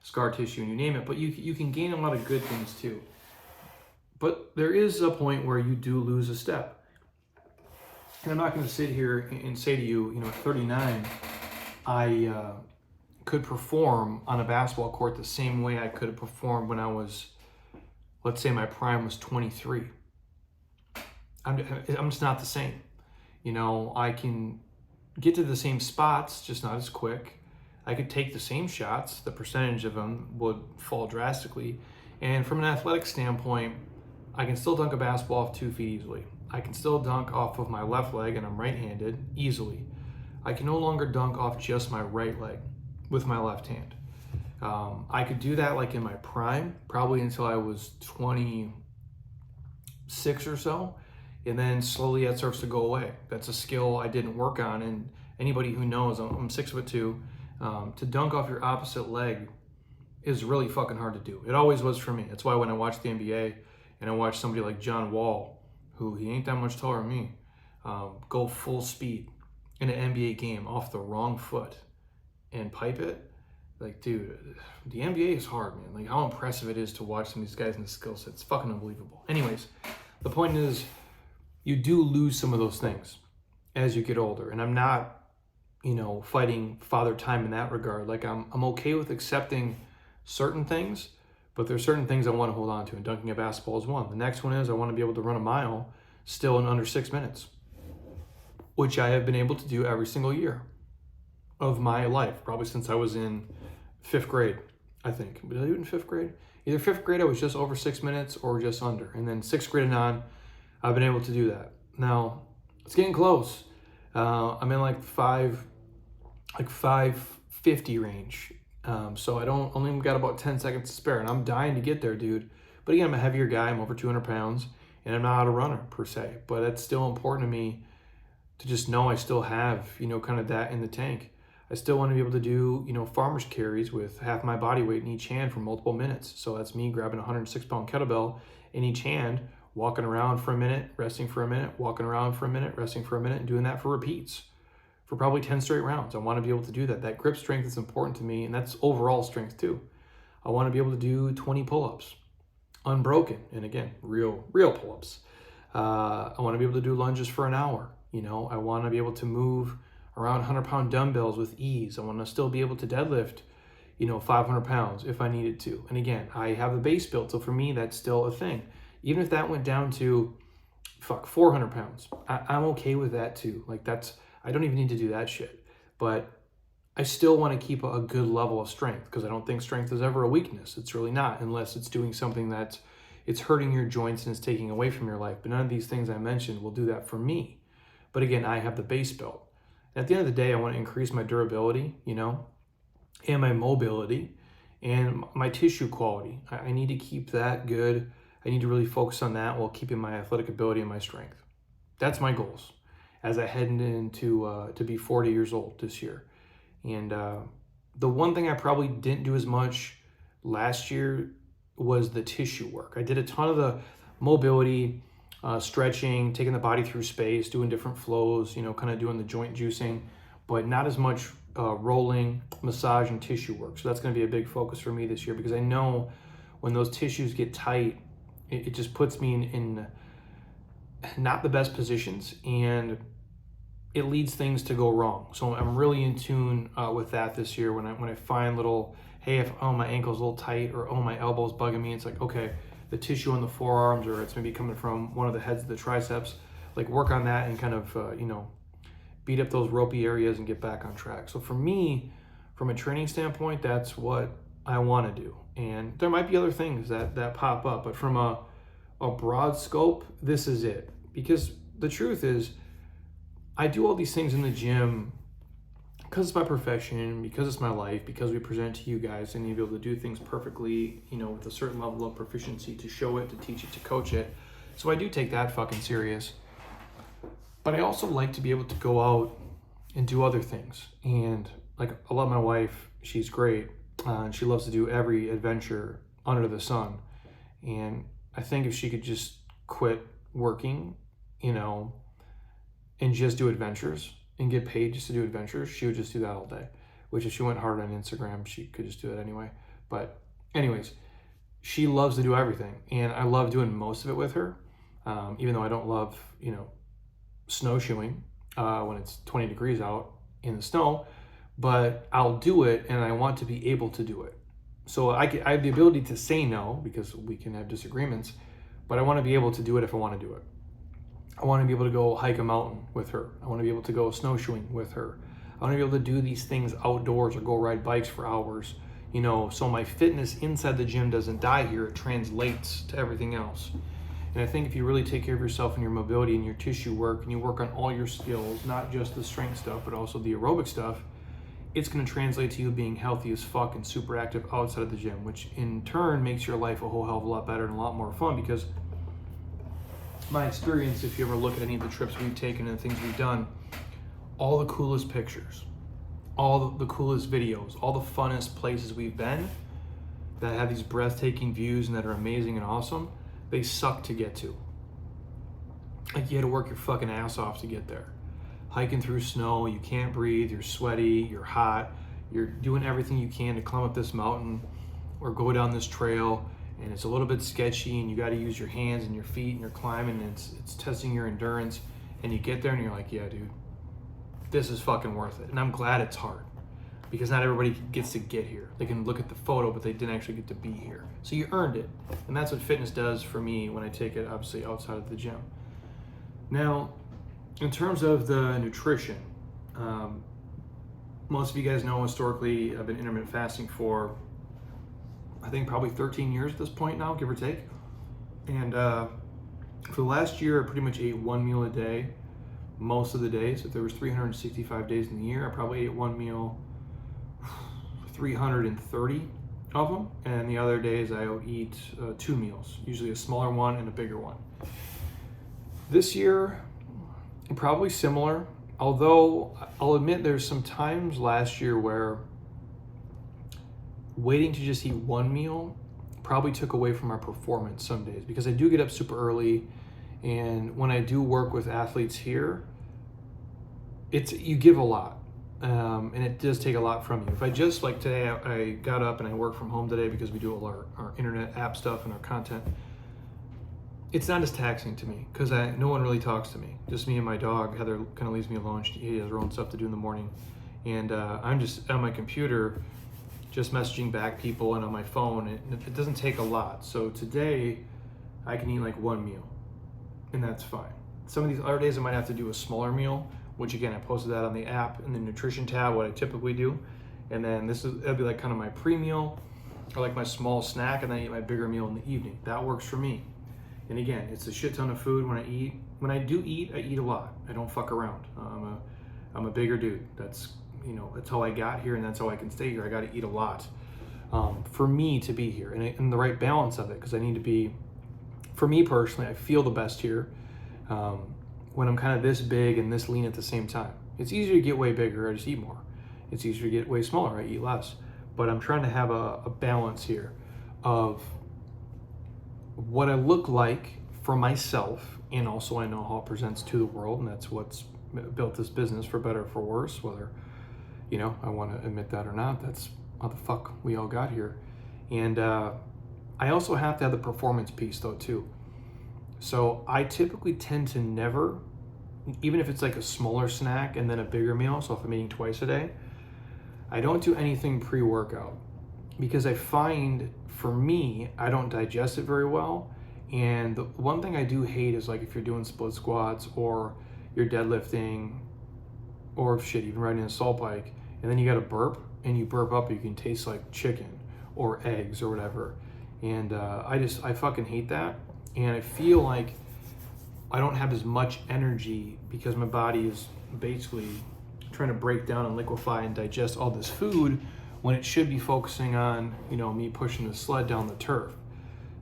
scar tissue, and you name it. But you can gain a lot of good things too. But there is a point where you do lose a step. And I'm not going to sit here and say to you, at 39, I could perform on a basketball court the same way I could have performed when I was, let's say my prime was 23. I'm just not the same. I can get to the same spots, just not as quick. I could take the same shots, the percentage of them would fall drastically. And from an athletic standpoint, I can still dunk a basketball off 2 feet easily. I can still dunk off of my left leg, and I'm right-handed, easily. I can no longer dunk off just my right leg with my left hand. I could do that like in my prime, probably until I was 26 or so, and then slowly that starts to go away. That's a skill I didn't work on, and anybody who knows, I'm 6'2", to dunk off your opposite leg is really fucking hard to do. It always was for me. That's why when I watch the NBA and I watch somebody like John Wall, who he ain't that much taller than me, go full speed in an NBA game off the wrong foot and pipe it, like, dude, the NBA is hard, man. Like, how impressive it is to watch some of these guys in the skill set. It's fucking unbelievable. Anyways, the point is, you do lose some of those things as you get older. And I'm not, fighting father time in that regard. Like, I'm okay with accepting certain things, but there's certain things I want to hold on to, and dunking a basketball is one. The next one is I want to be able to run a mile still in under 6 minutes, which I have been able to do every single year of my life, probably since I was in 5th grade, I think. Did I do it in 5th grade? Either 5th grade I was just over 6 minutes or just under. And then 6th grade and on, I've been able to do that. Now, it's getting close. I'm in like 550 range. So I only got about 10 seconds to spare, and I'm dying to get there, dude. But again, I'm a heavier guy. I'm over 200 pounds, and I'm not a runner per se. But it's still important to me to just know I still have, kind of that in the tank. I still want to be able to do, farmer's carries with half my body weight in each hand for multiple minutes. So that's me grabbing a 106-pound kettlebell in each hand, walking around for a minute, resting for a minute, walking around for a minute, resting for a minute, and doing that for repeats for probably 10 straight rounds. I want to be able to do that. That grip strength is important to me, and that's overall strength too. I want to be able to do 20 pull-ups, unbroken, and again, real pull-ups. I want to be able to do lunges for an hour. I want to be able to move around 100-pound dumbbells with ease. I want to still be able to deadlift, 500 pounds if I needed to. And again, I have the base built, so for me, that's still a thing. Even if that went down to, 400 pounds, I'm okay with that too. Like, I don't even need to do that shit. But I still want to keep a good level of strength, because I don't think strength is ever a weakness. It's really not, unless it's doing something it's hurting your joints and it's taking away from your life. But none of these things I mentioned will do that for me. But again, I have the base built. At the end of the day, I want to increase my durability, and my mobility and my tissue quality. I need to keep that good. I need to really focus on that while keeping my athletic ability and my strength. That's my goals as I head into to be 40 years old this year. And the one thing I probably didn't do as much last year was the tissue work. I did a ton of the mobility, stretching, taking the body through space, doing different flows, kind of doing the joint juicing, but not as much rolling, massage, and tissue work. So that's going to be a big focus for me this year, because I know when those tissues get tight, it just puts me in not the best positions, and it leads things to go wrong. So I'm really in tune with that this year. When I find little, hey, if my ankle's a little tight, or my elbow's bugging me, it's like, okay, the tissue on the forearms, or it's maybe coming from one of the heads of the triceps, like work on that and kind of, beat up those ropey areas and get back on track. So for me, from a training standpoint, that's what I want to do. And there might be other things that pop up, but from a broad scope, this is it. Because the truth is, I do all these things in the gym because it's my profession, because it's my life, because we present to you guys and you'll be able to do things perfectly, with a certain level of proficiency, to show it, to teach it, to coach it. So I do take that fucking serious. But I also like to be able to go out and do other things. And like, I love my wife. She's great. And she loves to do every adventure under the sun. And I think if she could just quit working, and just do adventures and get paid just to do adventures, she would just do that all day. Which, if she went hard on Instagram, she could just do it anyway. But anyways, she loves to do everything. And I love doing most of it with her. Even though I don't love, snowshoeing when it's 20 degrees out in the snow, but I'll do it, and I want to be able to do it. So I have the ability to say no, because we can have disagreements, but I want to be able to do it if I want to do it. I want to be able to go hike a mountain with her. I want to be able to go snowshoeing with her. I want to be able to do these things outdoors or go ride bikes for hours, you know, so my fitness inside the gym doesn't die here. It translates to everything else. And I think if you really take care of yourself and your mobility and your tissue work, and you work on all your skills, not just the strength stuff, but also the aerobic stuff, it's going to translate to you being healthy as fuck and super active outside of the gym, which in turn makes your life a whole hell of a lot better and a lot more fun. Because my experience, if you ever look at any of the trips we've taken and the things we've done, all the coolest pictures, all the coolest videos, all the funnest places we've been that have these breathtaking views and that are amazing and awesome, they suck to get to. Like, you had to work your fucking ass off to get there. Hiking through snow, you can't breathe, you're sweaty, you're hot, you're doing everything you can to climb up this mountain or go down this trail, and it's a little bit sketchy, and you got to use your hands and your feet, and you're climbing, and it's testing your endurance, and you get there and you're like, yeah, dude, this is fucking worth it. And I'm glad it's hard, because not everybody gets to get here. They can look at the photo, but they didn't actually get to be here. So you earned it. And that's what fitness does for me when I take it, obviously, outside of the gym. Now, in terms of the nutrition, most of you guys know historically I've been intermittent fasting for, I think, probably 13 years at this point now, give or take. And for the last year, I pretty much ate one meal a day most of the days. If there was 365 days in the year, I probably ate one meal 330 of them, and the other days I would eat 2 meals, usually a smaller one and a bigger one. This year, probably similar, although I'll admit there's some times last year where waiting to just eat one meal probably took away from our performance some days, because I do get up super early, and when I do work with athletes here, you give a lot. And it does take a lot from you. If I just, like today, I got up and I work from home today because we do all our internet app stuff and our content. It's not as taxing to me because no one really talks to me. Just me and my dog. Heather kind of leaves me alone. She has her own stuff to do in the morning. And I'm just on my computer, just messaging back people, and on my phone. It doesn't take a lot. So today, I can eat like one meal, and that's fine. Some of these other days I might have to do a smaller meal, which again, I posted that on the app in the nutrition tab, what I typically do. And then it'll be like kind of my pre-meal or like my small snack, and then I eat my bigger meal in the evening. That works for me. And again, it's a shit ton of food when I eat. When I do eat, I eat a lot. I don't fuck around. I'm a bigger dude. That's how I got here, and that's how I can stay here. I got to eat a lot for me to be here, and the right balance of it, because I need to be, for me personally, I feel the best here when I'm kind of this big and this lean at the same time. It's easier to get way bigger, I just eat more. It's easier to get way smaller, I eat less. But I'm trying to have a balance here of what I look like for myself, and also I know how it presents to the world, and that's what's built this business, for better or for worse, whether I want to admit that or not. That's how the fuck we all got here. And I also have to have the performance piece though too. So I typically tend to never, even if it's like a smaller snack and then a bigger meal, so if I'm eating twice a day, I don't do anything pre-workout, because I find, for me, I don't digest it very well. And the one thing I do hate is, like, if you're doing split squats or you're deadlifting or even riding an assault bike, and then you got to burp, and you burp up, you can taste like chicken or eggs or whatever. And I fucking hate that. And I feel like I don't have as much energy because my body is basically trying to break down and liquefy and digest all this food, when it should be focusing on, me pushing the sled down the turf.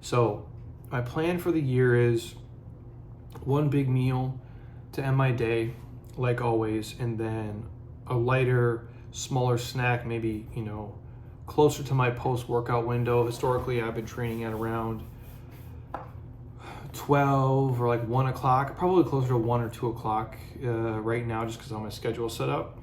So my plan for the year is one big meal to end my day, like always, and then a lighter, smaller snack, maybe, closer to my post-workout window. Historically, I've been training at around 12 or like 1 o'clock, probably closer to 1 or 2 o'clock right now, just because how my schedule is set up.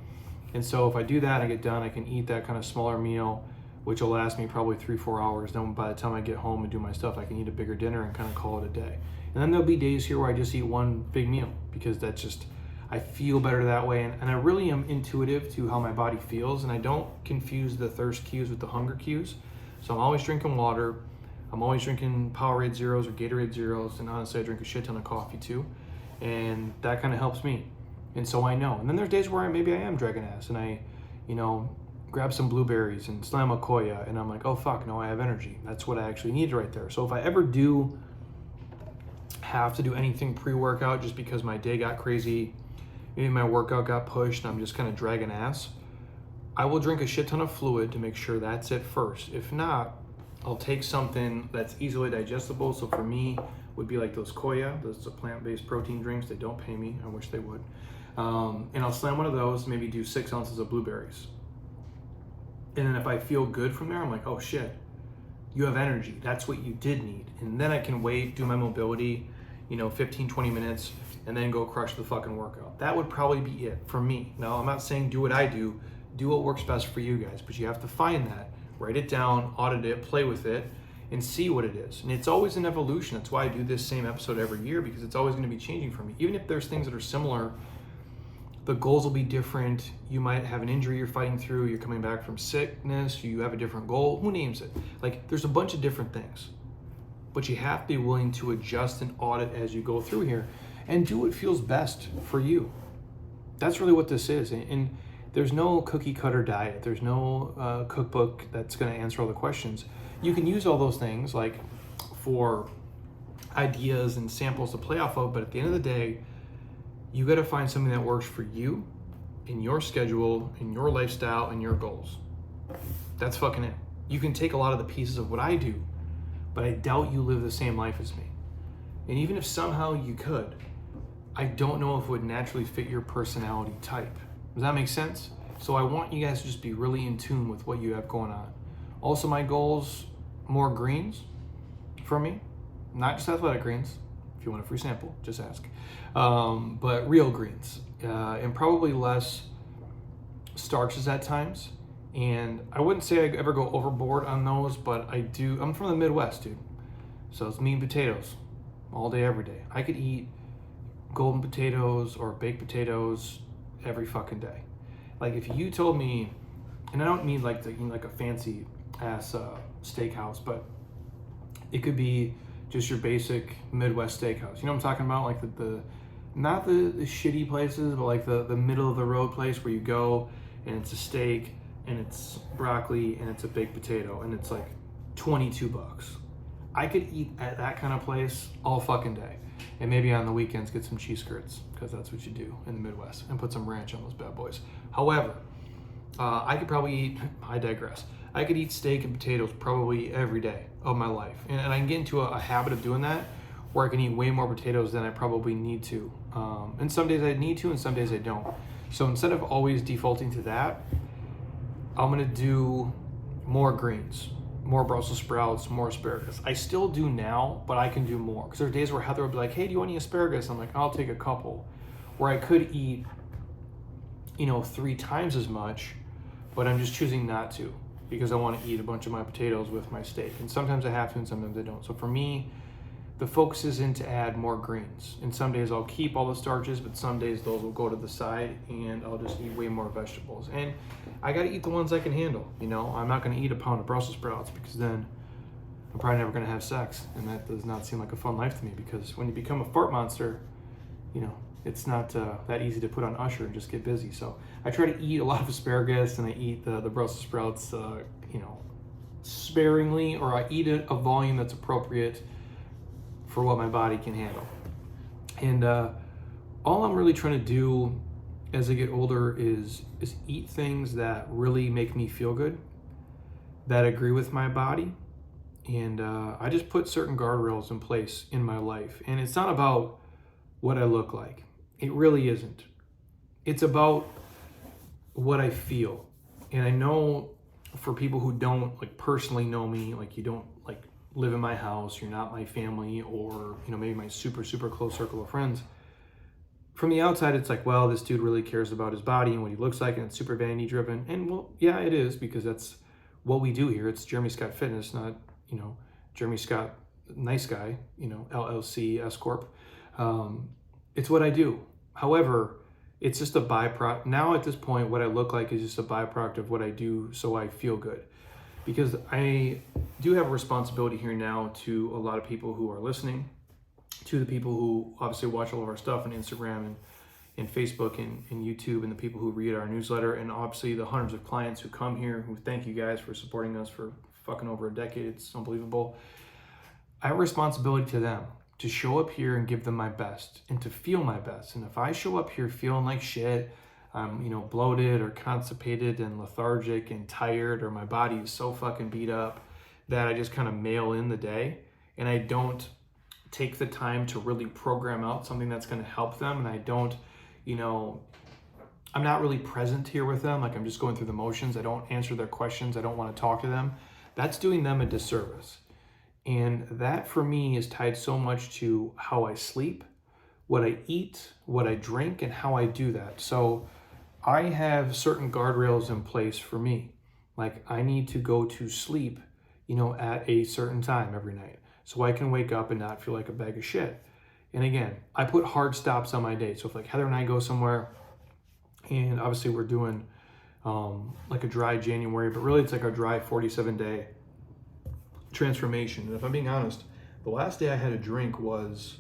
And so if I do that, I get done, I can eat that kind of smaller meal, which will last me probably 3-4 hours. Then by the time I get home and do my stuff, I can eat a bigger dinner and kind of call it a day. And then there'll be days here where I just eat one big meal, because that's just, I feel better that way. And I really am intuitive to how my body feels, and I don't confuse the thirst cues with the hunger cues. So I'm always drinking water. I'm always drinking Powerade Zeros or Gatorade Zeros, and honestly, I drink a shit ton of coffee too. And that kind of helps me. And so I know. And then there's days where maybe I am dragging ass and I, grab some blueberries and slam a koya and I'm like, oh fuck, no, I have energy. That's what I actually need right there. So if I ever do have to do anything pre-workout just because my day got crazy, maybe my workout got pushed and I'm just kind of dragging ass, I will drink a shit ton of fluid to make sure that's it first. If not, I'll take something that's easily digestible. So for me, would be like those koya, those plant-based protein drinks. They don't pay me, I wish they would. And I'll slam one of those, maybe do 6 ounces of blueberries. And then if I feel good from there, I'm like, oh shit, you have energy. That's what you did need. And then I can wait, do my mobility, 15, 20 minutes, and then go crush the fucking workout. That would probably be it for me. Now, I'm not saying do what I do what works best for you guys, but you have to find that, write it down, audit it, play with it, and see what it is. And it's always an evolution. That's why I do this same episode every year, because it's always gonna be changing for me. Even if there's things that are similar, the goals will be different. You might have an injury you're fighting through, you're coming back from sickness, you have a different goal, who names it? Like, there's a bunch of different things. But you have to be willing to adjust and audit as you go through here and do what feels best for you. That's really what this is. And there's no cookie cutter diet. There's no cookbook that's gonna answer all the questions. You can use all those things like for ideas and samples to play off of, but at the end of the day, you got to find something that works for you, in your schedule, in your lifestyle, and your goals. That's fucking it. You can take a lot of the pieces of what I do, but I doubt you live the same life as me. And even if somehow you could, I don't know if it would naturally fit your personality type. Does that make sense? So I want you guys to just be really in tune with what you have going on. Also, my goals, more greens for me, not just athletic greens. If you want a free sample, just ask. But real greens, and probably less starches at times. And I wouldn't say I ever go overboard on those, but I do. I'm from the Midwest, dude. So it's meat and potatoes all day, every day. I could eat golden potatoes or baked potatoes every fucking day. Like if you told me, and I don't mean like a fancy ass steakhouse, but it could be just your basic Midwest steakhouse. You know what I'm talking about? Like the not the shitty places, but like the middle of the road place where you go and it's a steak and it's broccoli and it's a baked potato and it's like $22. I could eat at that kind of place all fucking day. And maybe on the weekends get some cheese curds, because that's what you do in the Midwest, and put some ranch on those bad boys. However, I could probably eat, I digress, I could eat steak and potatoes probably every day of my life. And I can get into a habit of doing that, where I can eat way more potatoes than I probably need to. And some days I need to, and some days I don't. So instead of always defaulting to that, I'm gonna do more greens, more Brussels sprouts, more asparagus. I still do now, but I can do more. Because there are days where Heather will be like, hey, do you want any asparagus? I'm like, I'll take a couple. Where I could eat, 3 times as much, but I'm just choosing not to, because I want to eat a bunch of my potatoes with my steak. And sometimes I have to, and sometimes I don't. So for me, the focus is in to add more greens. And some days I'll keep all the starches, but some days those will go to the side and I'll just eat way more vegetables. And I gotta eat the ones I can handle. I'm not gonna eat a pound of Brussels sprouts, because then I'm probably never gonna have sex. And that does not seem like a fun life to me, because when you become a fart monster, it's not that easy to put on Usher and just get busy. So I try to eat a lot of asparagus, and I eat the Brussels sprouts, sparingly, or I eat a volume that's appropriate for what my body can handle. And all I'm really trying to do as I get older is eat things that really make me feel good, that agree with my body. And I just put certain guardrails in place in my life. And it's not about what I look like. It really isn't. It's about what I feel. And I know for people who don't personally know me, you don't live in my house, you're not my family, or maybe my super close circle of friends. From the outside, it's like, well, this dude really cares about his body and what he looks like, and it's super vanity driven. And well, yeah, it is, because that's what we do here. It's Jeremy Scott Fitness, not Jeremy Scott Nice Guy, LLC S Corp. It's what I do. However, it's just a byproduct. Now at this point, what I look like is just a byproduct of what I do, so I feel good. Because I do have a responsibility here now to a lot of people who are listening, to the people who obviously watch all of our stuff on Instagram and Facebook and YouTube, and the people who read our newsletter, and obviously the hundreds of clients who come here, who thank you guys for supporting us for fucking over a decade. It's unbelievable. I have a responsibility to them to show up here and give them my best and to feel my best. And if I show up here feeling like shit, I'm, bloated or constipated and lethargic and tired, or my body is so fucking beat up that I just kind of mail in the day and I don't take the time to really program out something that's going to help them, and I don't, I'm not really present here with them. Like, I'm just going through the motions. I don't answer their questions. I don't want to talk to them. That's doing them a disservice. And that for me is tied so much to how I sleep, what I eat, what I drink, and how I do that. So I have certain guardrails in place for me. Like, I need to go to sleep, at a certain time every night, so I can wake up and not feel like a bag of shit. And again, I put hard stops on my day. So if like Heather and I go somewhere, and obviously we're doing like a dry January, but really it's like a dry 47-day transformation. And if I'm being honest, the last day I had a drink was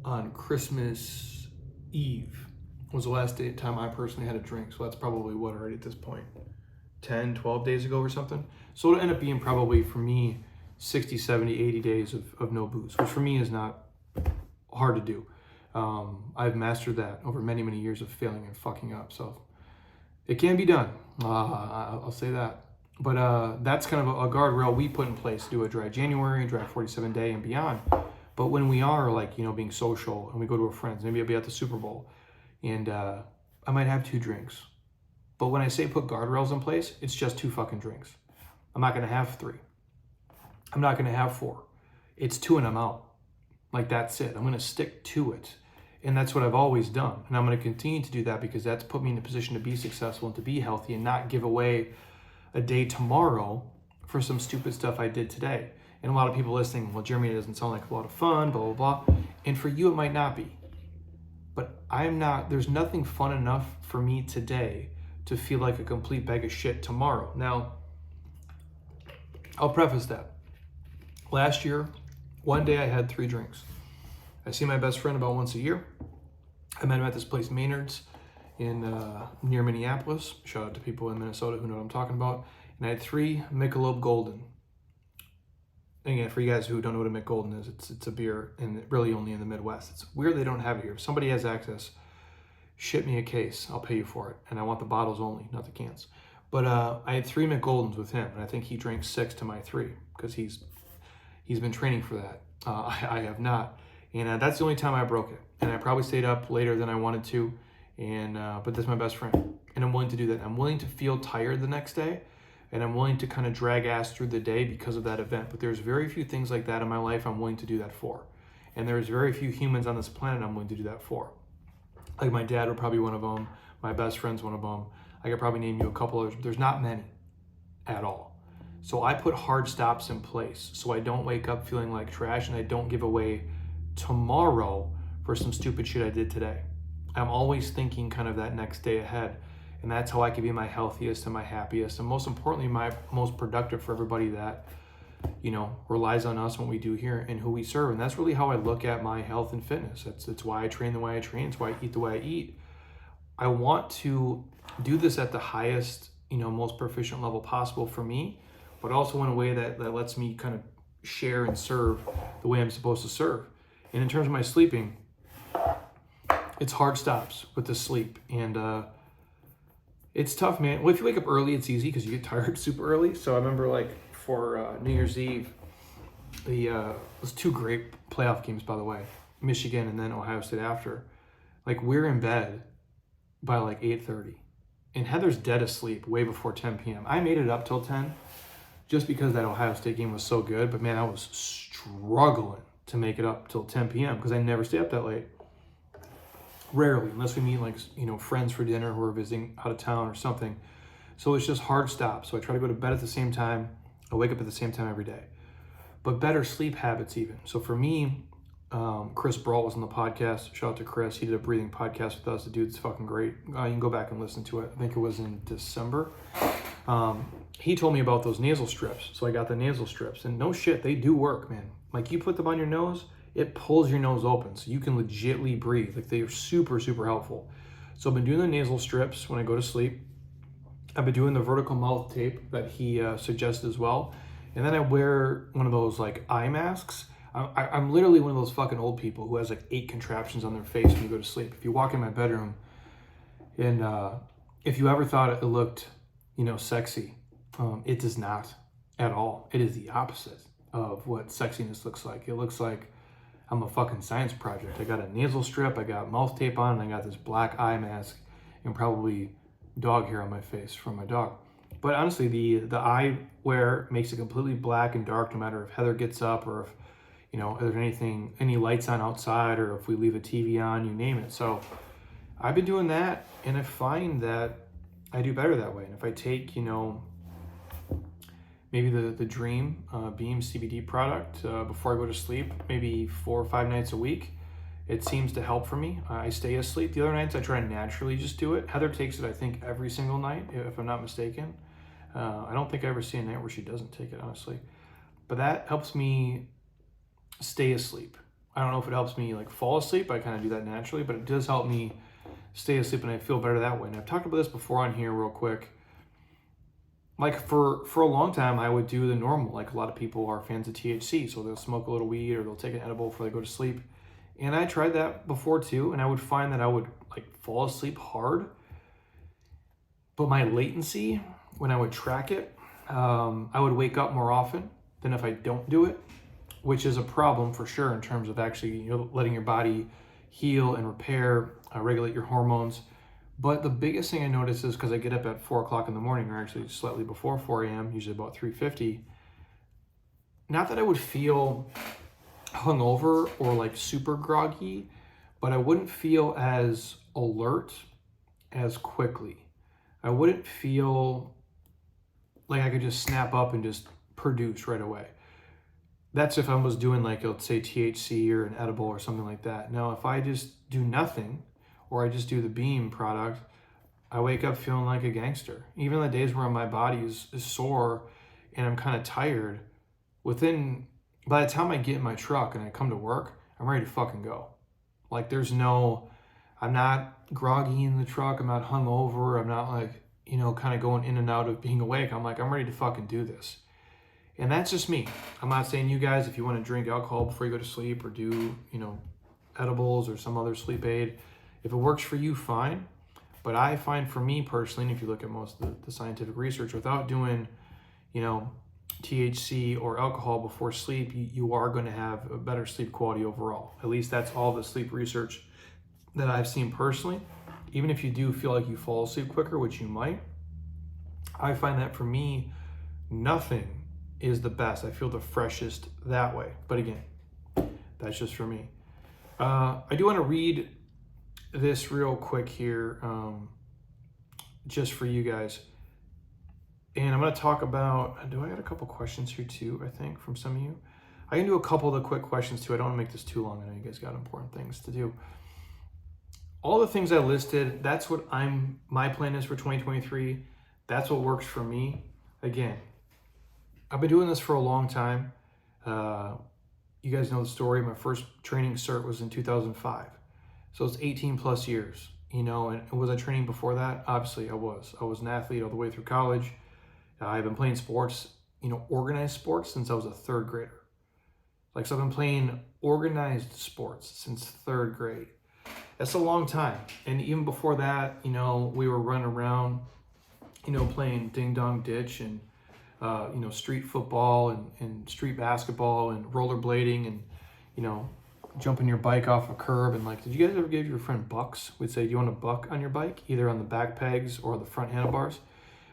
on Christmas Eve. Was the last time I personally had a drink. So that's probably what already at this point, 10, 12 days ago or something. So it'll end up being probably for me 60, 70, 80 days of no booze, which for me is not hard to do. I've mastered that over many, many years of failing and fucking up. So it can be done. I'll say that. But that's kind of a guardrail we put in place to do a dry January, dry 47-day and beyond. But when we are like, being social and we go to our friends, maybe I'll be at the Super Bowl and I might have 2 drinks. But when I say put guardrails in place, it's just 2 fucking drinks. I'm not going to have 3. I'm not going to have 4. It's 2 and I'm out. Like, that's it. I'm going to stick to it. And that's what I've always done. And I'm going to continue to do that because that's put me in a position to be successful and to be healthy and not give away a day tomorrow for some stupid stuff I did today. And a lot of people listening, well, Jeremy, it doesn't sound like a lot of fun, blah, blah, blah. And for you, it might not be. But there's nothing fun enough for me today to feel like a complete bag of shit tomorrow. Now, I'll preface that. Last year, one day I had 3 drinks. I see my best friend about once a year. I met him at this place, Maynard's, in near Minneapolis. Shout out to people in Minnesota who know what I'm talking about. And I had 3 Michelob Golden. Again, for you guys who don't know what a Michelob Golden is, it's a beer, and really only in the Midwest. It's weird they don't have it here. If somebody has access, ship me a case. I'll pay you for it. And I want the bottles only, not the cans. But I had 3 Michelob Goldens with him, and I think he drank 6 to my 3 because he's been training for that. I have not. And that's the only time I broke it. And I probably stayed up later than I wanted to. And but that's my best friend. And I'm willing to do that. I'm willing to feel tired the next day. And I'm willing to kind of drag ass through the day because of that event. But there's very few things like that in my life I'm willing to do that for. And there's very few humans on this planet I'm willing to do that for. Like my dad would probably be one of them. My best friend's one of them. I could probably name you a couple others. There's not many at all. So I put hard stops in place so I don't wake up feeling like trash and I don't give away tomorrow for some stupid shit I did today. I'm always thinking kind of that next day ahead. And that's how I can be my healthiest and my happiest. And most importantly, my most productive for everybody that, relies on us, what we do here and who we serve. And that's really how I look at my health and fitness. It's why I train the way I train. It's why I eat the way I eat. I want to do this at the highest, most proficient level possible for me, but also in a way that lets me kind of share and serve the way I'm supposed to serve. And in terms of my sleeping, it's hard stops with the sleep. And it's tough, man. Well, if you wake up early, it's easy because you get tired super early. So I remember for New Year's Eve, it was 2 great playoff games, by the way, Michigan and then Ohio State after. We're in bed by 8:30. And Heather's dead asleep way before 10 p.m. I made it up till 10 just because that Ohio State game was so good. But man, I was struggling to make it up till 10 p.m. because I never stay up that late. Rarely, unless we meet friends for dinner who are visiting out of town or something. So it's just hard stops. So I try to go to bed at the same time. I wake up at the same time every day. But better sleep habits even. So for me, Chris Brault was on the podcast. Shout out to Chris. He did a breathing podcast with us. The dude's fucking great. You can go back and listen to it. I think it was in December. He told me about those nasal strips. So I got the nasal strips. And no shit, they do work, man. You put them on your nose, it pulls your nose open so you can legitly breathe. Like, they are super, super helpful. So I've been doing the nasal strips when I go to sleep. I've been doing the vertical mouth tape that he suggested as well. And then I wear one of those like eye masks. I'm literally one of those fucking old people who has like 8 contraptions on their face when you go to sleep. If you walk in my bedroom and if you ever thought it looked, sexy, it does not at all. It is the opposite of what sexiness looks like. It looks like I'm a fucking science project. I got a nasal strip, I got mouth tape on, and I got this black eye mask and probably dog hair on my face from my dog. But honestly, the eyewear makes it completely black and dark no matter if Heather gets up or if, if there's any lights on outside or if we leave a TV on, you name it. So I've been doing that, and I find that I do better that way. And if I take, maybe the Dream Beam CBD product before I go to sleep, maybe 4 or 5 nights a week, it seems to help for me. I stay asleep. The other nights I try to naturally just do it. Heather takes it, I think, every single night, if I'm not mistaken. I don't think I ever see a night where she doesn't take it, honestly. But that helps me stay asleep. I don't know if it helps me like fall asleep. I kind of do that naturally, but it does help me stay asleep, and I feel better that way. And I've talked about this before on here real quick. Like for a long time, I would do the normal. Like a lot of people are fans of THC, so they'll smoke a little weed or they'll take an edible before they go to sleep. And I tried that before too, and I would find that I would like fall asleep hard, but my latency when I would track it, I would wake up more often than if I don't do it, which is a problem for sure in terms of actually letting your body heal and repair, regulate your hormones. But the biggest thing I noticed is because I get up at 4 o'clock in the morning, or actually slightly before 4 a.m., usually about 3:50. Not that I would feel hungover or like super groggy, but I wouldn't feel as alert as quickly. I wouldn't feel like I could just snap up and just produce right away. That's if I was doing like, let's say THC or an edible or something like that. Now, if I just do nothing, or I just do the Beam product, I wake up feeling like a gangster. Even the days where my body is sore and I'm kind of tired, by the time I get in my truck and I come to work, I'm ready to fucking go. Like I'm not groggy in the truck, I'm not hungover, I'm not like, kind of going in and out of being awake. I'm like, I'm ready to fucking do this. And that's just me. I'm not saying you guys, if you want to drink alcohol before you go to sleep or do, edibles or some other sleep aid, if it works for you, fine. But I find for me personally, and if you look at most of the scientific research, without doing, THC or alcohol before sleep, you are going to have a better sleep quality overall. At least that's all the sleep research that I've seen personally. Even if you do feel like you fall asleep quicker, which you might, I find that for me, nothing is the best. I feel the freshest that way. But again, that's just for me. I do want to read this real quick here, just for you guys. And I'm going to talk about, I got a couple questions here too, I think, from some of you. I can do a couple of the quick questions too. I don't want to make this too long. I know you guys got important things to do. All the things I listed, that's what my plan is for 2023. That's what works for me. Again, I've been doing this for a long time. You guys know the story. My first training cert was in 2005. So it's 18 plus years, and was I training before that? Obviously I was. I was an athlete all the way through college. I've been playing sports, organized sports since I was a 3rd grader. So I've been playing organized sports since 3rd grade. That's a long time. And even before that, we were running around, playing ding dong ditch and, street football and street basketball and rollerblading and, jumping your bike off a curb. And did you guys ever give your friend bucks? We'd say, do you want a buck on your bike? Either on the back pegs or the front handlebars.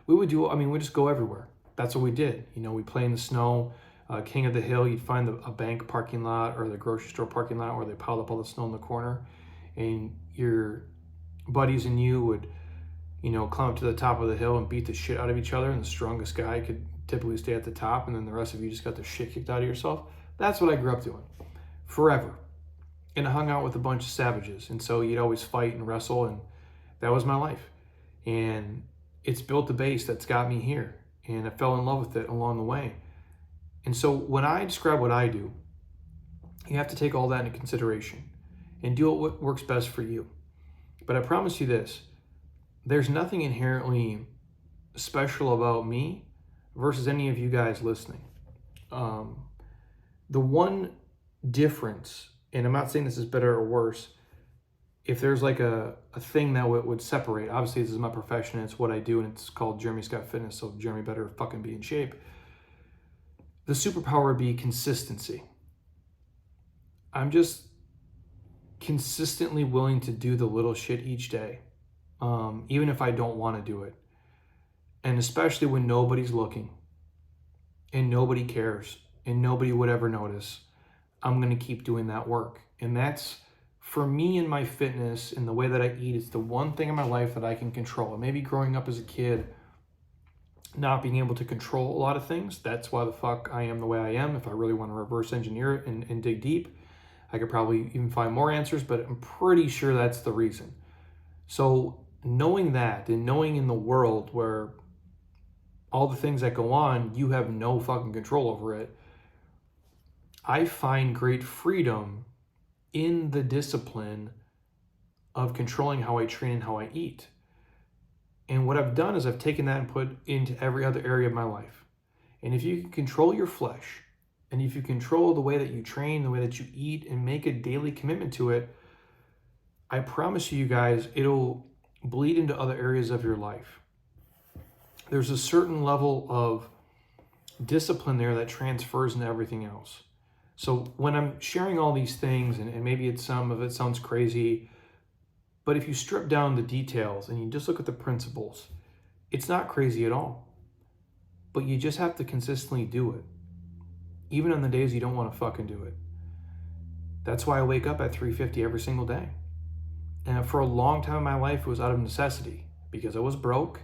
We would we just go everywhere. That's what we did. We play in the snow. King of the Hill, you'd find a bank parking lot or the grocery store parking lot where they piled up all the snow in the corner. And your buddies and you would, climb up to the top of the hill and beat the shit out of each other. And the strongest guy could typically stay at the top. And then the rest of you just got the shit kicked out of yourself. That's what I grew up doing forever. And I hung out with a bunch of savages. And so you'd always fight and wrestle. And that was my life. And it's built the base that's got me here. And I fell in love with it along the way. And so when I describe what I do, You have to take all that into consideration and do what works best for you. But I promise you this, there's nothing inherently special about me versus any of you guys listening. The one difference, and I'm not saying this is better or worse, if there's like a thing that would separate, obviously this is my profession, it's what I do, and it's called Jeremy Scott Fitness, so Jeremy better fucking be in shape. The superpower would be consistency. I'm just consistently willing to do the little shit each day, even if I don't want to do it. And especially when nobody's looking and nobody cares and nobody would ever notice, I'm going to keep doing that work. And that's, for me and my fitness and the way that I eat, it's the one thing in my life that I can control. And maybe growing up as a kid, not being able to control a lot of things, that's why the fuck I am the way I am. If I really want to reverse engineer it and dig deep, I could probably even find more answers, but I'm pretty sure that's the reason. So knowing that, and knowing in the world where all the things that go on, you have no fucking control over it, I find great freedom in the discipline of controlling how I train and how I eat. And what I've done is I've taken that and put into every other area of my life. And if you can control your flesh, and if you control the way that you train, the way that you eat, and make a daily commitment to it, I promise you guys, it'll bleed into other areas of your life. There's a certain level of discipline there that transfers into everything else. So when I'm sharing all these things, and maybe some of it sounds crazy, but if you strip down the details and you just look at the principles, it's not crazy at all. But you just have to consistently do it, even on the days you don't want to fucking do it. That's why I wake up at 3:50 every single day. And for a long time in my life, it was out of necessity, because I was broke,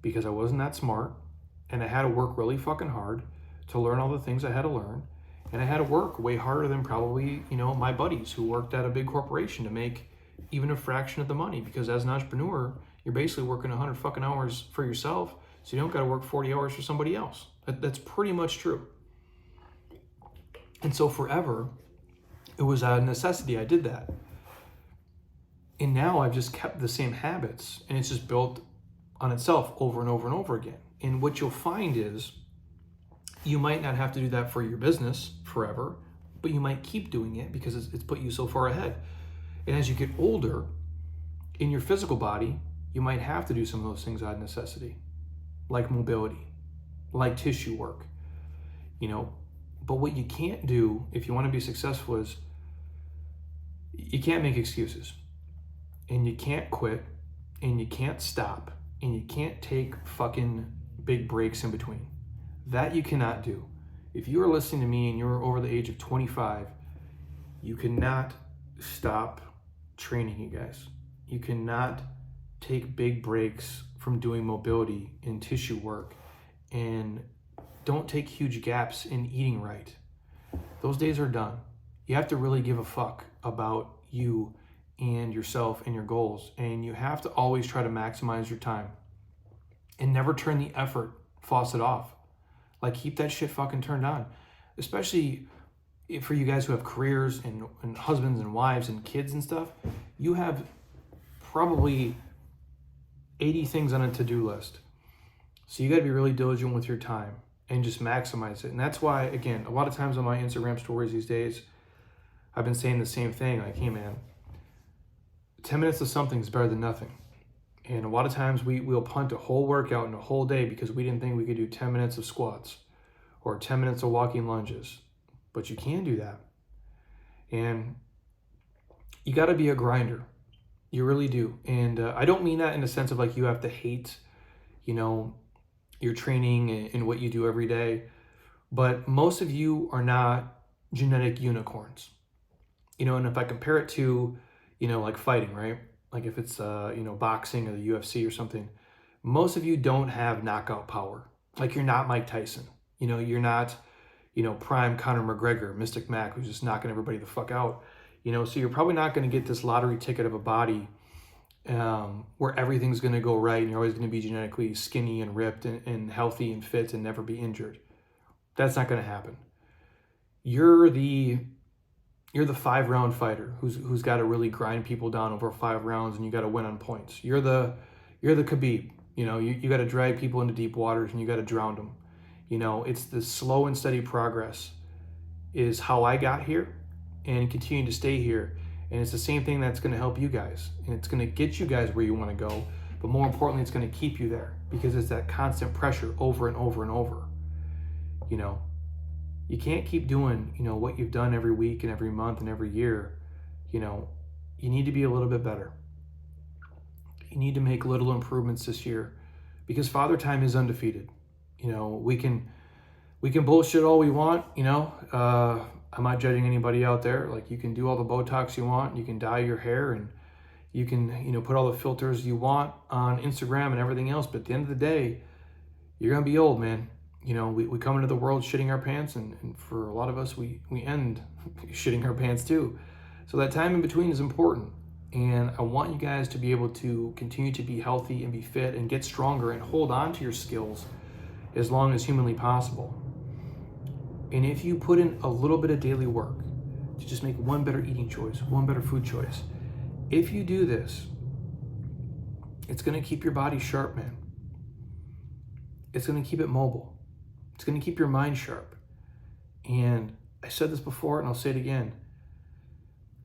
because I wasn't that smart, and I had to work really fucking hard to learn all the things I had to learn. And I had to work way harder than probably, my buddies who worked at a big corporation to make even a fraction of the money, because as an entrepreneur, you're basically working 100 fucking hours for yourself, so you don't got to work 40 hours for somebody else. That's pretty much true. And so forever, it was out of necessity I did that. And now I've just kept the same habits, and it's just built on itself over and over and over again. And what you'll find is you might not have to do that for your business forever, but you might keep doing it because it's put you so far ahead. And as you get older, in your physical body, you might have to do some of those things out of necessity, like mobility, like tissue work, But what you can't do if you want to be successful is you can't make excuses, and you can't quit, and you can't stop, and you can't take fucking big breaks in between. That you cannot do. If you are listening to me and you're over the age of 25, you cannot stop training, you guys. You cannot take big breaks from doing mobility and tissue work, and don't take huge gaps in eating right. Those days are done. You have to really give a fuck about you and yourself and your goals, and you have to always try to maximize your time and never turn the effort faucet off. Like, keep that shit fucking turned on, especially for you guys who have careers and husbands and wives and kids and stuff. You have probably 80 things on a to-do list. So you got to be really diligent with your time and just maximize it. And that's why, again, a lot of times on my Instagram stories these days, I've been saying the same thing, like, hey man, 10 minutes of something is better than nothing. And a lot of times we'll punt a whole workout in a whole day because we didn't think we could do 10 minutes of squats or 10 minutes of walking lunges. But you can do that. And you got to be a grinder. You really do. And I don't mean that in the sense of like you have to hate, your training and what you do every day. But most of you are not genetic unicorns. And if I compare it to, like fighting, right? Like if it's, boxing or the UFC or something, most of you don't have knockout power. Like you're not Mike Tyson. You're not, prime Conor McGregor, Mystic Mac, who's just knocking everybody the fuck out. So you're probably not going to get this lottery ticket of a body where everything's going to go right and you're always going to be genetically skinny and ripped and healthy and fit and never be injured. That's not going to happen. You're the You're the 5-round fighter who's got to really grind people down over 5 rounds, and you got to win on points. You're the Khabib. You know, you got to drag people into deep waters and you got to drown them. You know, it's the slow and steady progress is how I got here and continue to stay here. And it's the same thing that's going to help you guys. And it's going to get you guys where you want to go. But more importantly, it's going to keep you there because it's that constant pressure over and over and over. You know, you can't keep doing, you know, what you've done every week and every month and every year. You know, you need to be a little bit better. You need to make little improvements this year because Father Time is undefeated. You know, we can bullshit all we want, you know. I'm not judging anybody out there. Like, you can do all the Botox you want, you can dye your hair, and you can, you know, put all the filters you want on Instagram and everything else. But at the end of the day, you're gonna be old, man. You know, we come into the world shitting our pants, and for a lot of us, we end shitting our pants too. So that time in between is important. And I want you guys to be able to continue to be healthy and be fit and get stronger and hold on to your skills as long as humanly possible. And if you put in a little bit of daily work to just make one better eating choice, one better food choice, if you do this, it's gonna keep your body sharp, man. It's gonna keep it mobile. It's going to keep your mind sharp. And I said this before and I'll say it again.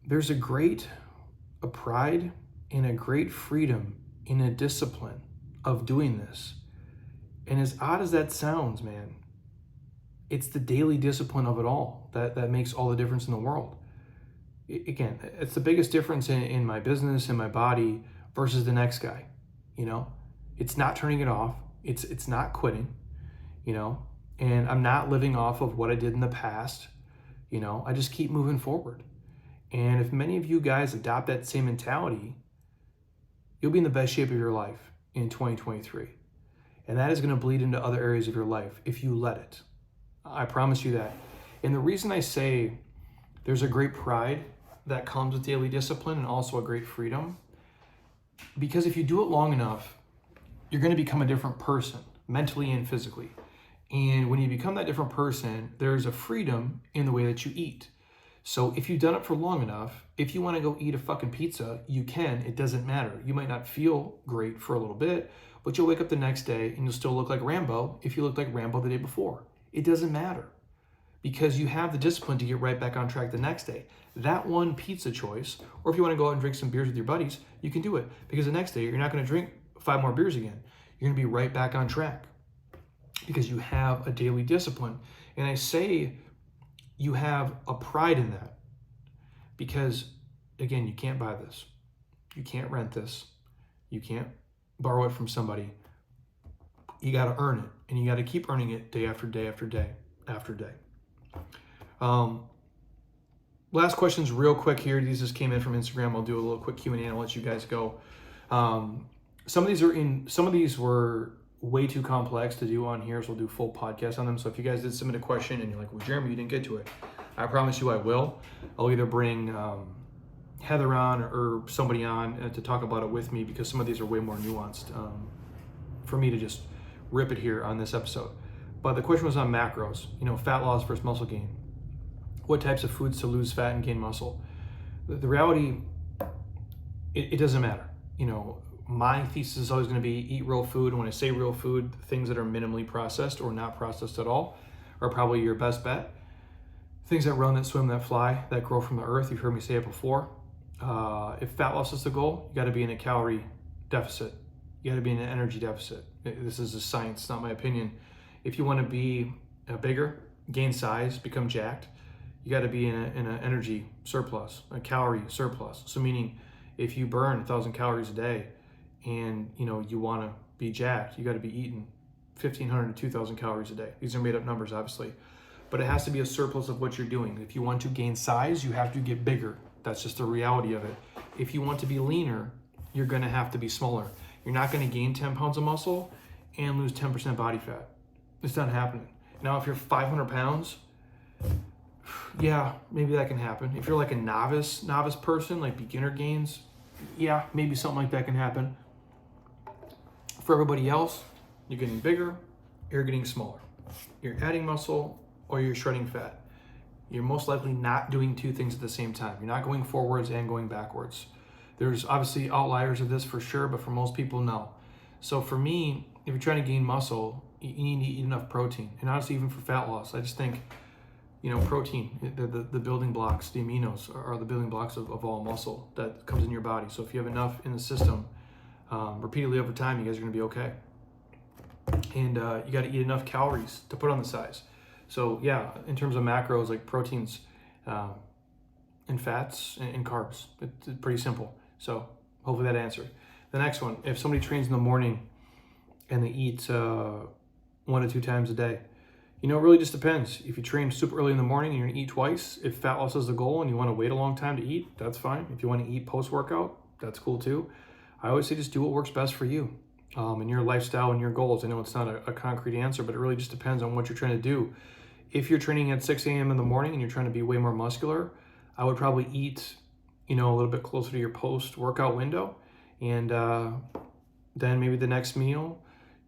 There's a pride and a great freedom in a discipline of doing this. And as odd as that sounds, man, it's the daily discipline of it all that makes all the difference in the world. Again, it's the biggest difference in my business and my body versus the next guy. You know, it's not turning it off. It's not quitting, you know. And I'm not living off of what I did in the past. You know, I just keep moving forward. And if many of you guys adopt that same mentality, you'll be in the best shape of your life in 2023. And that is going to bleed into other areas of your life if you let it. I promise you that. And the reason I say there's a great pride that comes with daily discipline and also a great freedom, because if you do it long enough, you're going to become a different person, mentally and physically. And when you become that different person, there's a freedom in the way that you eat. So if you've done it for long enough, if you want to go eat a fucking pizza, you can. It doesn't matter. You might not feel great for a little bit, but you'll wake up the next day and you'll still look like Rambo if you looked like Rambo the day before. It doesn't matter because you have the discipline to get right back on track the next day. That one pizza choice, or if you want to go out and drink some beers with your buddies, you can do it because the next day you're not going to drink 5 more beers again. You're going to be right back on track. Because you have a daily discipline. And I say you have a pride in that because, again, you can't buy this. You can't rent this. You can't borrow it from somebody. You got to earn it, and you got to keep earning it day after day after day after day. Last questions real quick here. These just came in from Instagram. I'll do a little quick Q&A and I'll let you guys go. Some of these were way too complex to do on here, so we'll do full podcast on them. So if you guys did submit a question and you're like, well, Jeremy, you didn't get to it, I promise you I will. I'll either bring Heather on or somebody on to talk about it with me because some of these are way more nuanced for me to just rip it here on this episode. But the question was on macros, you know, fat loss versus muscle gain. What types of foods to lose fat and gain muscle? The reality, it doesn't matter. You know, my thesis is always going to be eat real food. And when I say real food, things that are minimally processed or not processed at all are probably your best bet. Things that run, that swim, that fly, that grow from the earth. You've heard me say it before. If fat loss is the goal, you got to be in a calorie deficit. You got to be in an energy deficit. This is a science, not my opinion. If you want to be bigger, gain size, become jacked, you got to be in an energy surplus, a calorie surplus. So meaning if you burn 1,000 calories a day and you know you want to be jacked, you got to be eating 1,500 to 2,000 calories a day. These are made up numbers, obviously, but it has to be a surplus of what you're doing. If you want to gain size, you have to get bigger. That's just the reality of it. If you want to be leaner, you're going to have to be smaller. You're not going to gain 10 pounds of muscle and lose 10% body fat. It's not happening. Now, if you're 500 pounds, yeah, maybe that can happen. If you're like a novice person, like beginner gains, yeah, maybe something like that can happen. For everybody else, you're getting bigger, you're getting smaller. You're adding muscle or you're shredding fat. You're most likely not doing two things at the same time. You're not going forwards and going backwards. There's obviously outliers of this for sure, but for most people, no. So for me, if you're trying to gain muscle, you need to eat enough protein. And honestly, even for fat loss, I just think, protein, the building blocks, the aminos are the building blocks of all muscle that comes in your body. So if you have enough in the system, repeatedly over time, you guys are going to be okay. And you got to eat enough calories to put on the size. So yeah, in terms of macros, like proteins and fats and carbs, it's pretty simple. So hopefully that answered. The next one, if somebody trains in the morning and they eat 1 to 2 times a day, it really just depends. If you train super early in the morning and you're gonna eat twice, if fat loss is the goal and you wanna wait a long time to eat, that's fine. If you wanna eat post-workout, that's cool too. I always say just do what works best for you and your lifestyle and your goals. I know it's not a concrete answer, but it really just depends on what you're trying to do. If you're training at 6 a.m. in the morning and you're trying to be way more muscular, I would probably eat, a little bit closer to your post-workout window. And then maybe the next meal,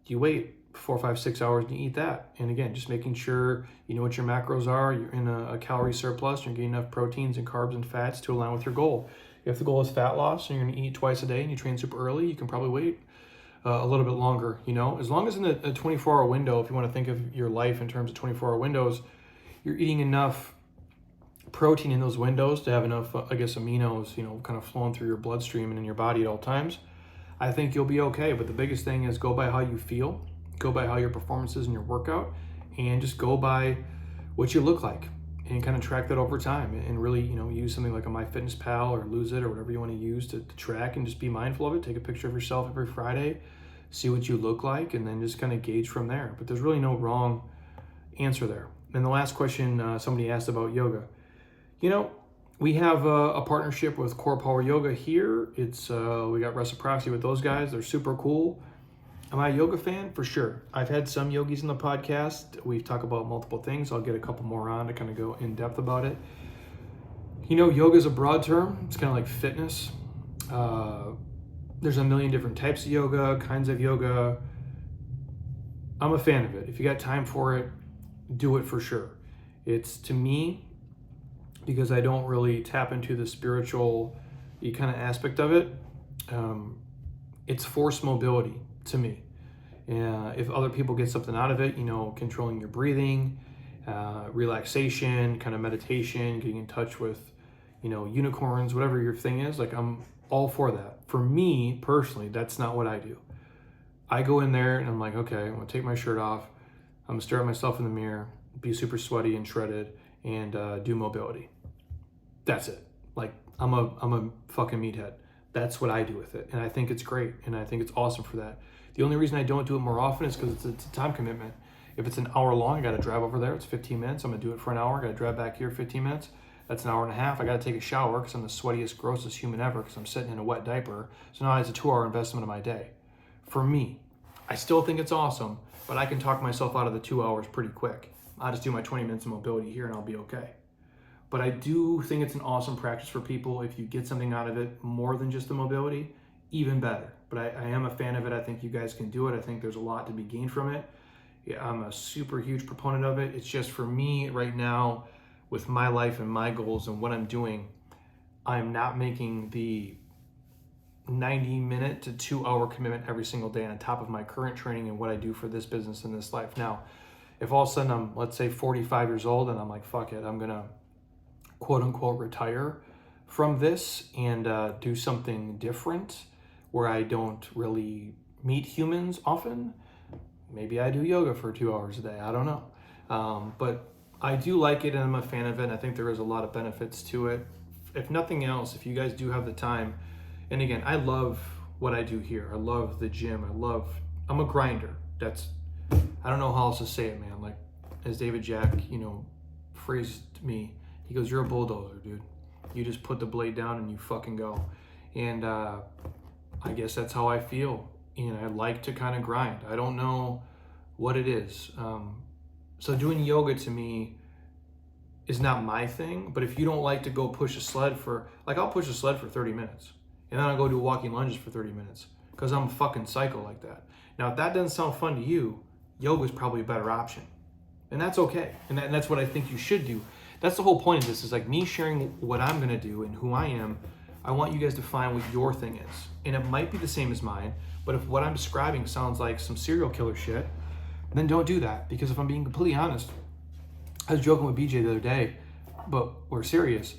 you wait 4, 5, 6 hours and you eat that. And again, just making sure you know what your macros are, you're in a calorie surplus, you're getting enough proteins and carbs and fats to align with your goal. If the goal is fat loss and you're gonna eat twice a day and you train super early, you can probably wait a little bit longer, as long as in a 24-hour window, if you want to think of your life in terms of 24-hour windows, you're eating enough protein in those windows to have enough, aminos, kind of flowing through your bloodstream and in your body at all times. I think you'll be okay. But the biggest thing is go by how you feel, go by how your performance is in your workout, and just go by what you look like and kind of track that over time and really, use something like a MyFitnessPal or Lose It or whatever you want to use to track and just be mindful of it. Take a picture of yourself every Friday, see what you look like, and then just kind of gauge from there. But there's really no wrong answer there. And the last question somebody asked about yoga. We have a partnership with Core Power Yoga here. It's we got reciprocity with those guys. They're super cool. Am I a yoga fan? For sure. I've had some yogis in the podcast. We've talked about multiple things. I'll get a couple more on to kind of go in depth about it. Yoga is a broad term. It's kind of like fitness. There's a million different types of yoga, kinds of yoga. I'm a fan of it. If you got time for it, do it for sure. It's, to me, because I don't really tap into the spiritual kind of aspect of it, it's forced mobility to me. If other people get something out of it, controlling your breathing, relaxation, kind of meditation, getting in touch with, unicorns, whatever your thing is, like I'm all for that. For me personally, that's not what I do. I go in there and I'm like, okay, I'm gonna take my shirt off. I'm gonna stare at myself in the mirror, be super sweaty and shredded, and do mobility. That's it. Like I'm a fucking meathead. That's what I do with it. And I think it's great. And I think it's awesome for that. The only reason I don't do it more often is because it's a time commitment. If it's an hour long, I got to drive over there. It's 15 minutes. I'm going to do it for an hour. I got to drive back here 15 minutes. That's an hour and a half. I got to take a shower because I'm the sweatiest, grossest human ever because I'm sitting in a wet diaper. So now it's a 2-hour investment of my day. For me, I still think it's awesome, but I can talk myself out of the 2 hours pretty quick. I'll just do my 20 minutes of mobility here and I'll be okay. But I do think it's an awesome practice for people. If you get something out of it more than just the mobility, even better. But I am a fan of it. I think you guys can do it. I think there's a lot to be gained from it. Yeah, I'm a super huge proponent of it. It's just for me right now, with my life and my goals and what I'm doing, I'm not making the 90-minute to 2-hour commitment every single day on top of my current training and what I do for this business and this life. Now, if all of a sudden I'm, let's say, 45 years old and I'm like, fuck it, I'm gonna quote unquote retire from this and do something different where I don't really meet humans often, maybe I do yoga for 2 hours a day. I don't know. But I do like it and I'm a fan of it. And I think there is a lot of benefits to it. If nothing else, if you guys do have the time, and again, I love what I do here. I love the gym. I'm a grinder. I don't know how else to say it, man. Like as David Jack, phrased me, he goes, "You're a bulldozer, dude. You just put the blade down and you fucking go." And I guess that's how I feel. And I like to kind of grind. I don't know what it is. So doing yoga to me is not my thing. But if you don't like to go push a sled I'll push a sled for 30 minutes. And then I'll go do walking lunges for 30 minutes. Because I'm a fucking psycho like that. Now, if that doesn't sound fun to you, yoga is probably a better option. And that's okay. And that's what I think you should do. that's the whole point of this, is like me sharing what I'm going to do and who I am. I want you guys to find what your thing is. And it might be the same as mine, but if what I'm describing sounds like some serial killer shit, then don't do that. Because if I'm being completely honest, I was joking with BJ the other day, but we're serious.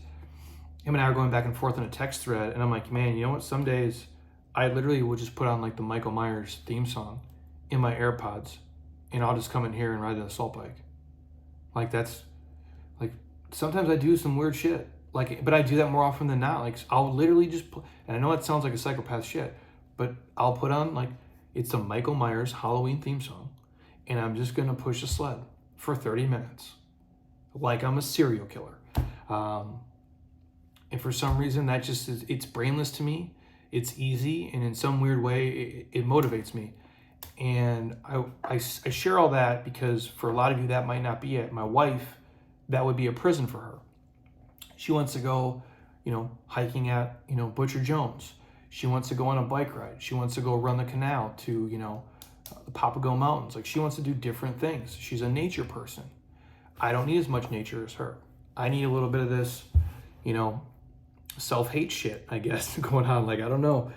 Him and I are going back and forth on a text thread, and I'm like, man, you know what? Some days I literally will just put on like the Michael Myers theme song in my AirPods, and I'll just come in here and ride the assault bike. Like, that's like, sometimes I do some weird shit. Like, but I do that more often than not. Like, I'll literally just put, and I know it sounds like a psychopath shit, but I'll put on like, it's the Michael Myers Halloween theme song, and I'm just gonna push a sled for 30 minutes, like I'm a serial killer. And for some reason, that just is, it's brainless to me. It's easy, and in some weird way, it motivates me. And I share all that because for a lot of you, that might not be it. My wife, that would be a prison for her. She wants to go, hiking at, Butcher Jones. She wants to go on a bike ride. She wants to go run the canal to, the Papago Mountains. Like, she wants to do different things. She's a nature person. I don't need as much nature as her. I need a little bit of this, self-hate shit, I guess, going on. Like, I don't know.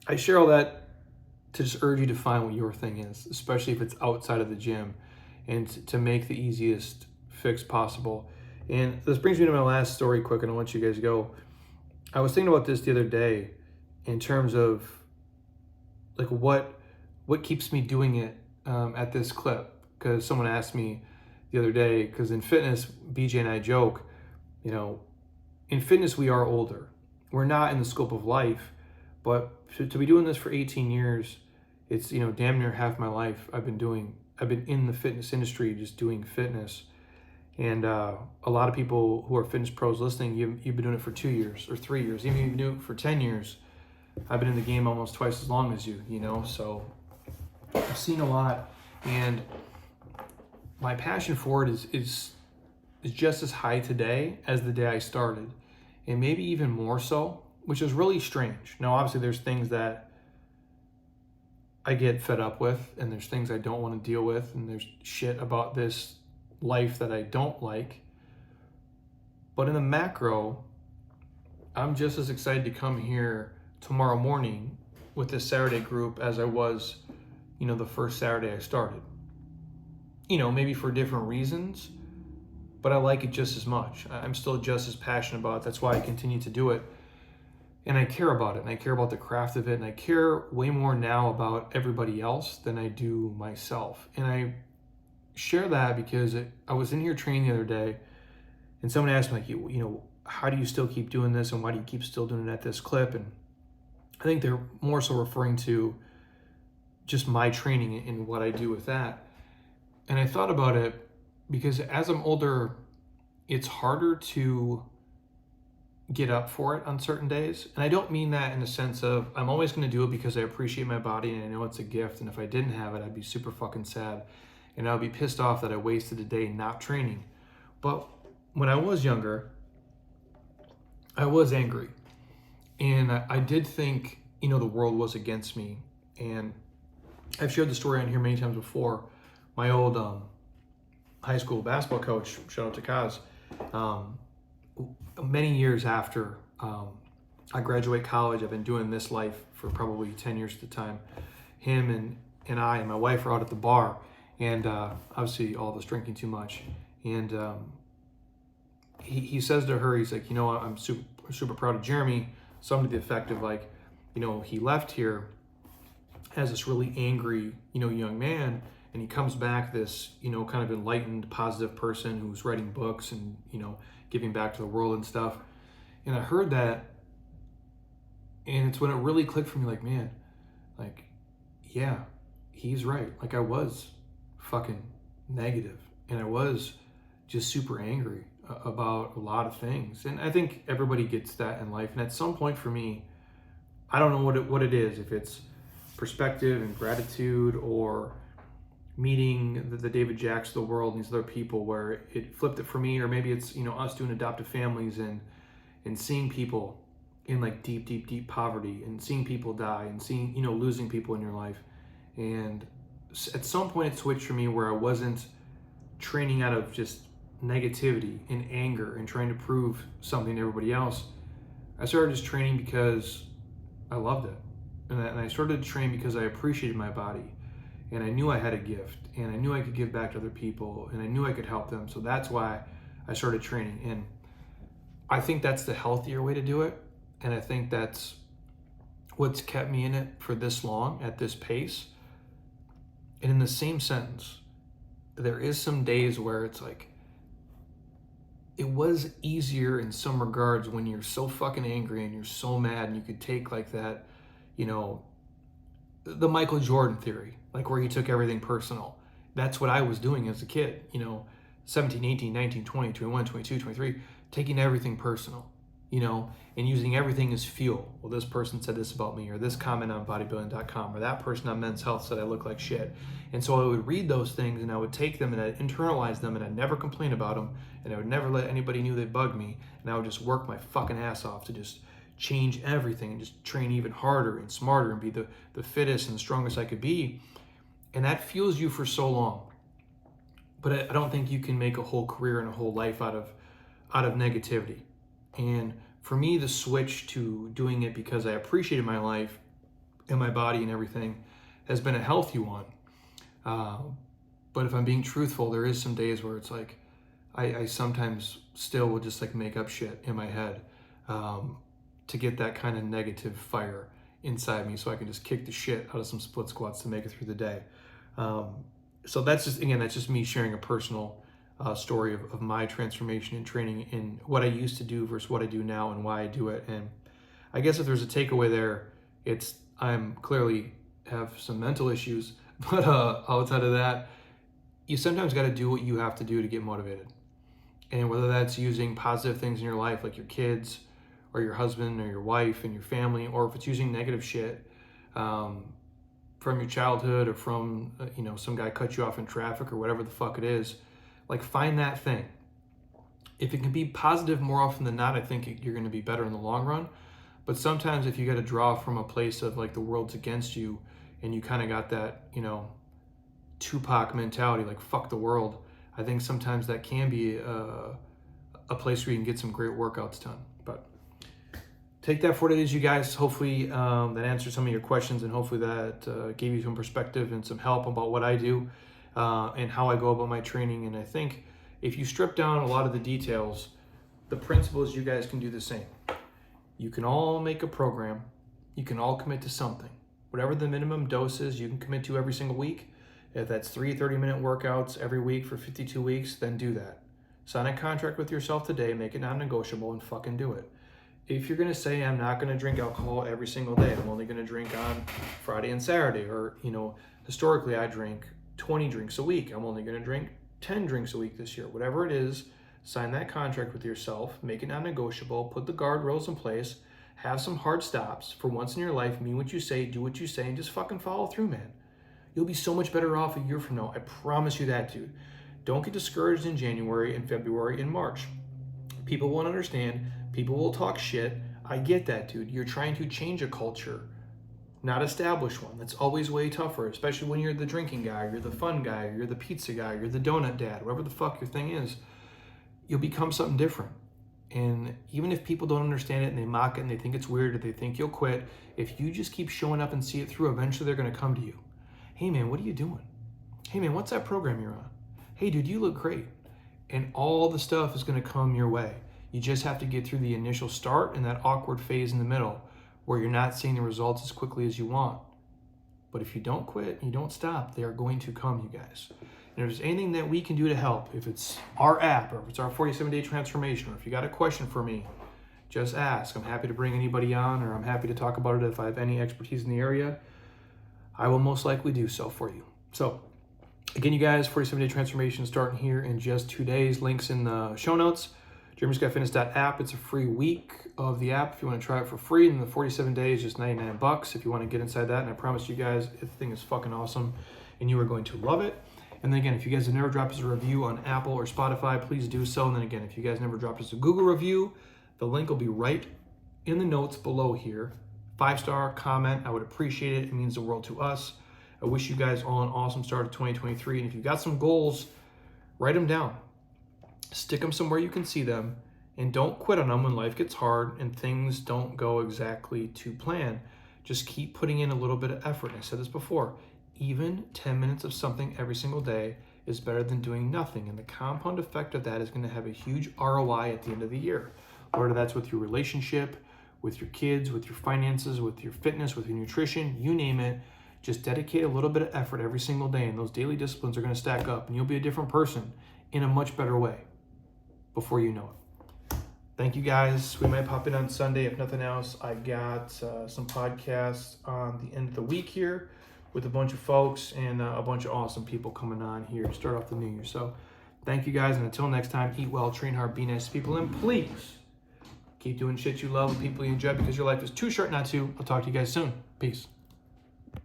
I share all that to just urge you to find what your thing is, especially if it's outside of the gym, and to make the easiest fix possible. And this brings me to my last story quick, and I want you guys to go. I was thinking about this the other day in terms of like what keeps me doing it at this clip, because someone asked me the other day, because in fitness, BJ and I joke, in fitness, we are older. We're not in the scope of life, but to be doing this for 18 years, it's, damn near half my life I've been in the fitness industry, just doing fitness. And a lot of people who are fitness pros listening, you've been doing it for 2 years or 3 years, even if you've been doing it for 10 years. I've been in the game almost twice as long as you, so I've seen a lot, and my passion for it is just as high today as the day I started, and maybe even more so, which is really strange. Now, obviously, there's things that I get fed up with, and there's things I don't want to deal with, and there's shit about this life that I don't like. But in the macro, I'm just as excited to come here tomorrow morning with this Saturday group as I was, the first Saturday I started. Maybe for different reasons, but I like it just as much. I'm still just as passionate about it. That's why I continue to do it. And I care about it, and I care about the craft of it, and I care way more now about everybody else than I do myself. And I share that because I was in here training the other day, and someone asked me, like, how do you still keep doing this, and why do you keep still doing it at this clip? And I think they're more so referring to just my training and what I do with that. And I thought about it because as I'm older, it's harder to get up for it on certain days. And I don't mean that in the sense of I'm always going to do it because I appreciate my body and I know it's a gift. And if I didn't have it, I'd be super fucking sad. And I would be pissed off that I wasted a day not training. But when I was younger, I was angry. And I did think, the world was against me. And I've shared the story on here many times before. My old high school basketball coach, shout out to Kaz, many years after I graduate college, I've been doing this life for probably 10 years at the time. Him and I and my wife were out at the bar, and obviously all of us drinking too much. And he says to her, he's like, I'm super proud of Jeremy. Something to the effect of like, he left here as this really angry, young man, and he comes back this, kind of enlightened, positive person who's writing books and, giving back to the world and stuff. And I heard that, and it's when it really clicked for me, like, man, like, yeah, he's right. Like, I was fucking negative, and I was just super angry about a lot of things. And I think everybody gets that in life. And at some point for me, I don't know what it is, if it's perspective and gratitude or meeting the David Jacks of the world and these other people, where it flipped it for me, or maybe it's us doing adoptive families and seeing people in like deep poverty and seeing people die and seeing losing people in your life. And at some point it switched for me where I wasn't training out of just negativity and anger and trying to prove something to everybody else, I started just training because I loved it. And I started to train because I appreciated my body. And I knew I had a gift. And I knew I could give back to other people. And I knew I could help them. So that's why I started training. And I think that's the healthier way to do it. And I think that's what's kept me in it for this long at this pace. And in the same sentence, there is some days where it's like, it was easier in some regards when you're so fucking angry and you're so mad and you could take like that, you know, the Michael Jordan theory, like where he took everything personal. That's what I was doing as a kid, you know, 17, 18, 19, 20, 21, 22, 23, taking everything personal, you know, and using everything as fuel. Well, this person said this about me, or this comment on bodybuilding.com, or that person on Men's Health said I look like shit. And so I would read those things and I would take them and I'd internalize them and I'd never complain about them and I would never let anybody know they bugged me, and I would just work my fucking ass off to just change everything and just train even harder and smarter and be the fittest and the strongest I could be. And that fuels you for so long. But I don't think you can make a whole career and a whole life out of negativity. And for me, the switch to doing it because I appreciated my life and my body and everything has been a healthy one. But if I'm being truthful, there is some days where it's like, I sometimes still will just like make up shit in my head to get that kind of negative fire inside me so I can just kick the shit out of some split squats to make it through the day. So that's just me sharing a personal story of my transformation and training in what I used to do versus what I do now and why I do it. And I guess if there's a takeaway there, it's I'm clearly have some mental issues, but outside of that, you sometimes got to do what you have to do to get motivated. And whether that's using positive things in your life, like your kids or your husband or your wife and your family, or if it's using negative shit from your childhood or from, some guy cut you off in traffic or whatever the fuck it is, like find that thing. If it can be positive more often than not, I think you're going to be better in the long run. But sometimes if you got to draw from a place of like the world's against you and you kind of got that, Tupac mentality, like fuck the world, I think sometimes that can be a place where you can get some great workouts done. But take that for what it is, you guys. Hopefully that answered some of your questions, and hopefully that gave you some perspective and some help about what I do and how I go about my training. And I think if you strip down a lot of the details, the principles, you guys can do the same. You can all make a program. You can all commit to something. Whatever the minimum dose is, you can commit to every single week. If that's 3 30-minute workouts every week for 52 weeks, then do that. Sign a contract with yourself today, make it non-negotiable, and fucking do it. If you're going to say, I'm not going to drink alcohol every single day, I'm only going to drink on Friday and Saturday, or, historically I drink 20 drinks a week, I'm only going to drink 10 drinks a week this year, whatever it is, sign that contract with yourself, make it non-negotiable, put the guardrails in place, have some hard stops for once in your life, mean what you say, do what you say, and just fucking follow through, man. You'll be so much better off a year from now. I promise you that, dude. Don't get discouraged in January and February and March. People won't understand. People will talk shit. I get that, dude. You're trying to change a culture, not establish one. That's always way tougher, especially when you're the drinking guy, or you're the fun guy, or you're the pizza guy, or you're the donut dad, whatever the fuck your thing is. You'll become something different. And even if people don't understand it and they mock it and they think it's weird or they think you'll quit, if you just keep showing up and see it through, eventually they're going to come to you. Hey man, what are you doing? Hey man, what's that program you're on? Hey dude, you look great. And all the stuff is going to come your way. You just have to get through the initial start and that awkward phase in the middle where you're not seeing the results as quickly as you want. But if you don't quit and you don't stop, they are going to come, you guys. And if there's anything that we can do to help, if it's our app or if it's our 47-day transformation, or if you got a question for me, just ask. I'm happy to bring anybody on, or I'm happy to talk about it if I have any expertise in the area. I will most likely do so for you. So again, you guys, 47-day transformation starting here in just 2 days. Links in the show notes. JeremyScottFitness.app. It's a free week of the app if you want to try it for free. And the 47 days, just $99 if you want to get inside that. And I promise you guys, the thing is fucking awesome and you are going to love it. And then again, if you guys have never dropped us a review on Apple or Spotify, please do so. And then again, if you guys never dropped us a Google review, the link will be right in the notes below here. 5-star comment. I would appreciate it. It means the world to us. I wish you guys all an awesome start of 2023. And if you've got some goals, write them down. Stick them somewhere you can see them, and don't quit on them when life gets hard and things don't go exactly to plan. Just keep putting in a little bit of effort. And I said this before, even 10 minutes of something every single day is better than doing nothing. And the compound effect of that is going to have a huge ROI at the end of the year. Whether that's with your relationship, with your kids, with your finances, with your fitness, with your nutrition, you name it. Just dedicate a little bit of effort every single day, and those daily disciplines are going to stack up, and you'll be a different person in a much better way before you know it. Thank you guys. We might pop in on Sunday. If nothing else, I got some podcasts on the end of the week here with a bunch of folks and a bunch of awesome people coming on here to start off the new year. So thank you guys. And until next time, eat well, train hard, be nice to people. And please keep doing shit you love with people you enjoy, because your life is too short not to. I'll talk to you guys soon. Peace.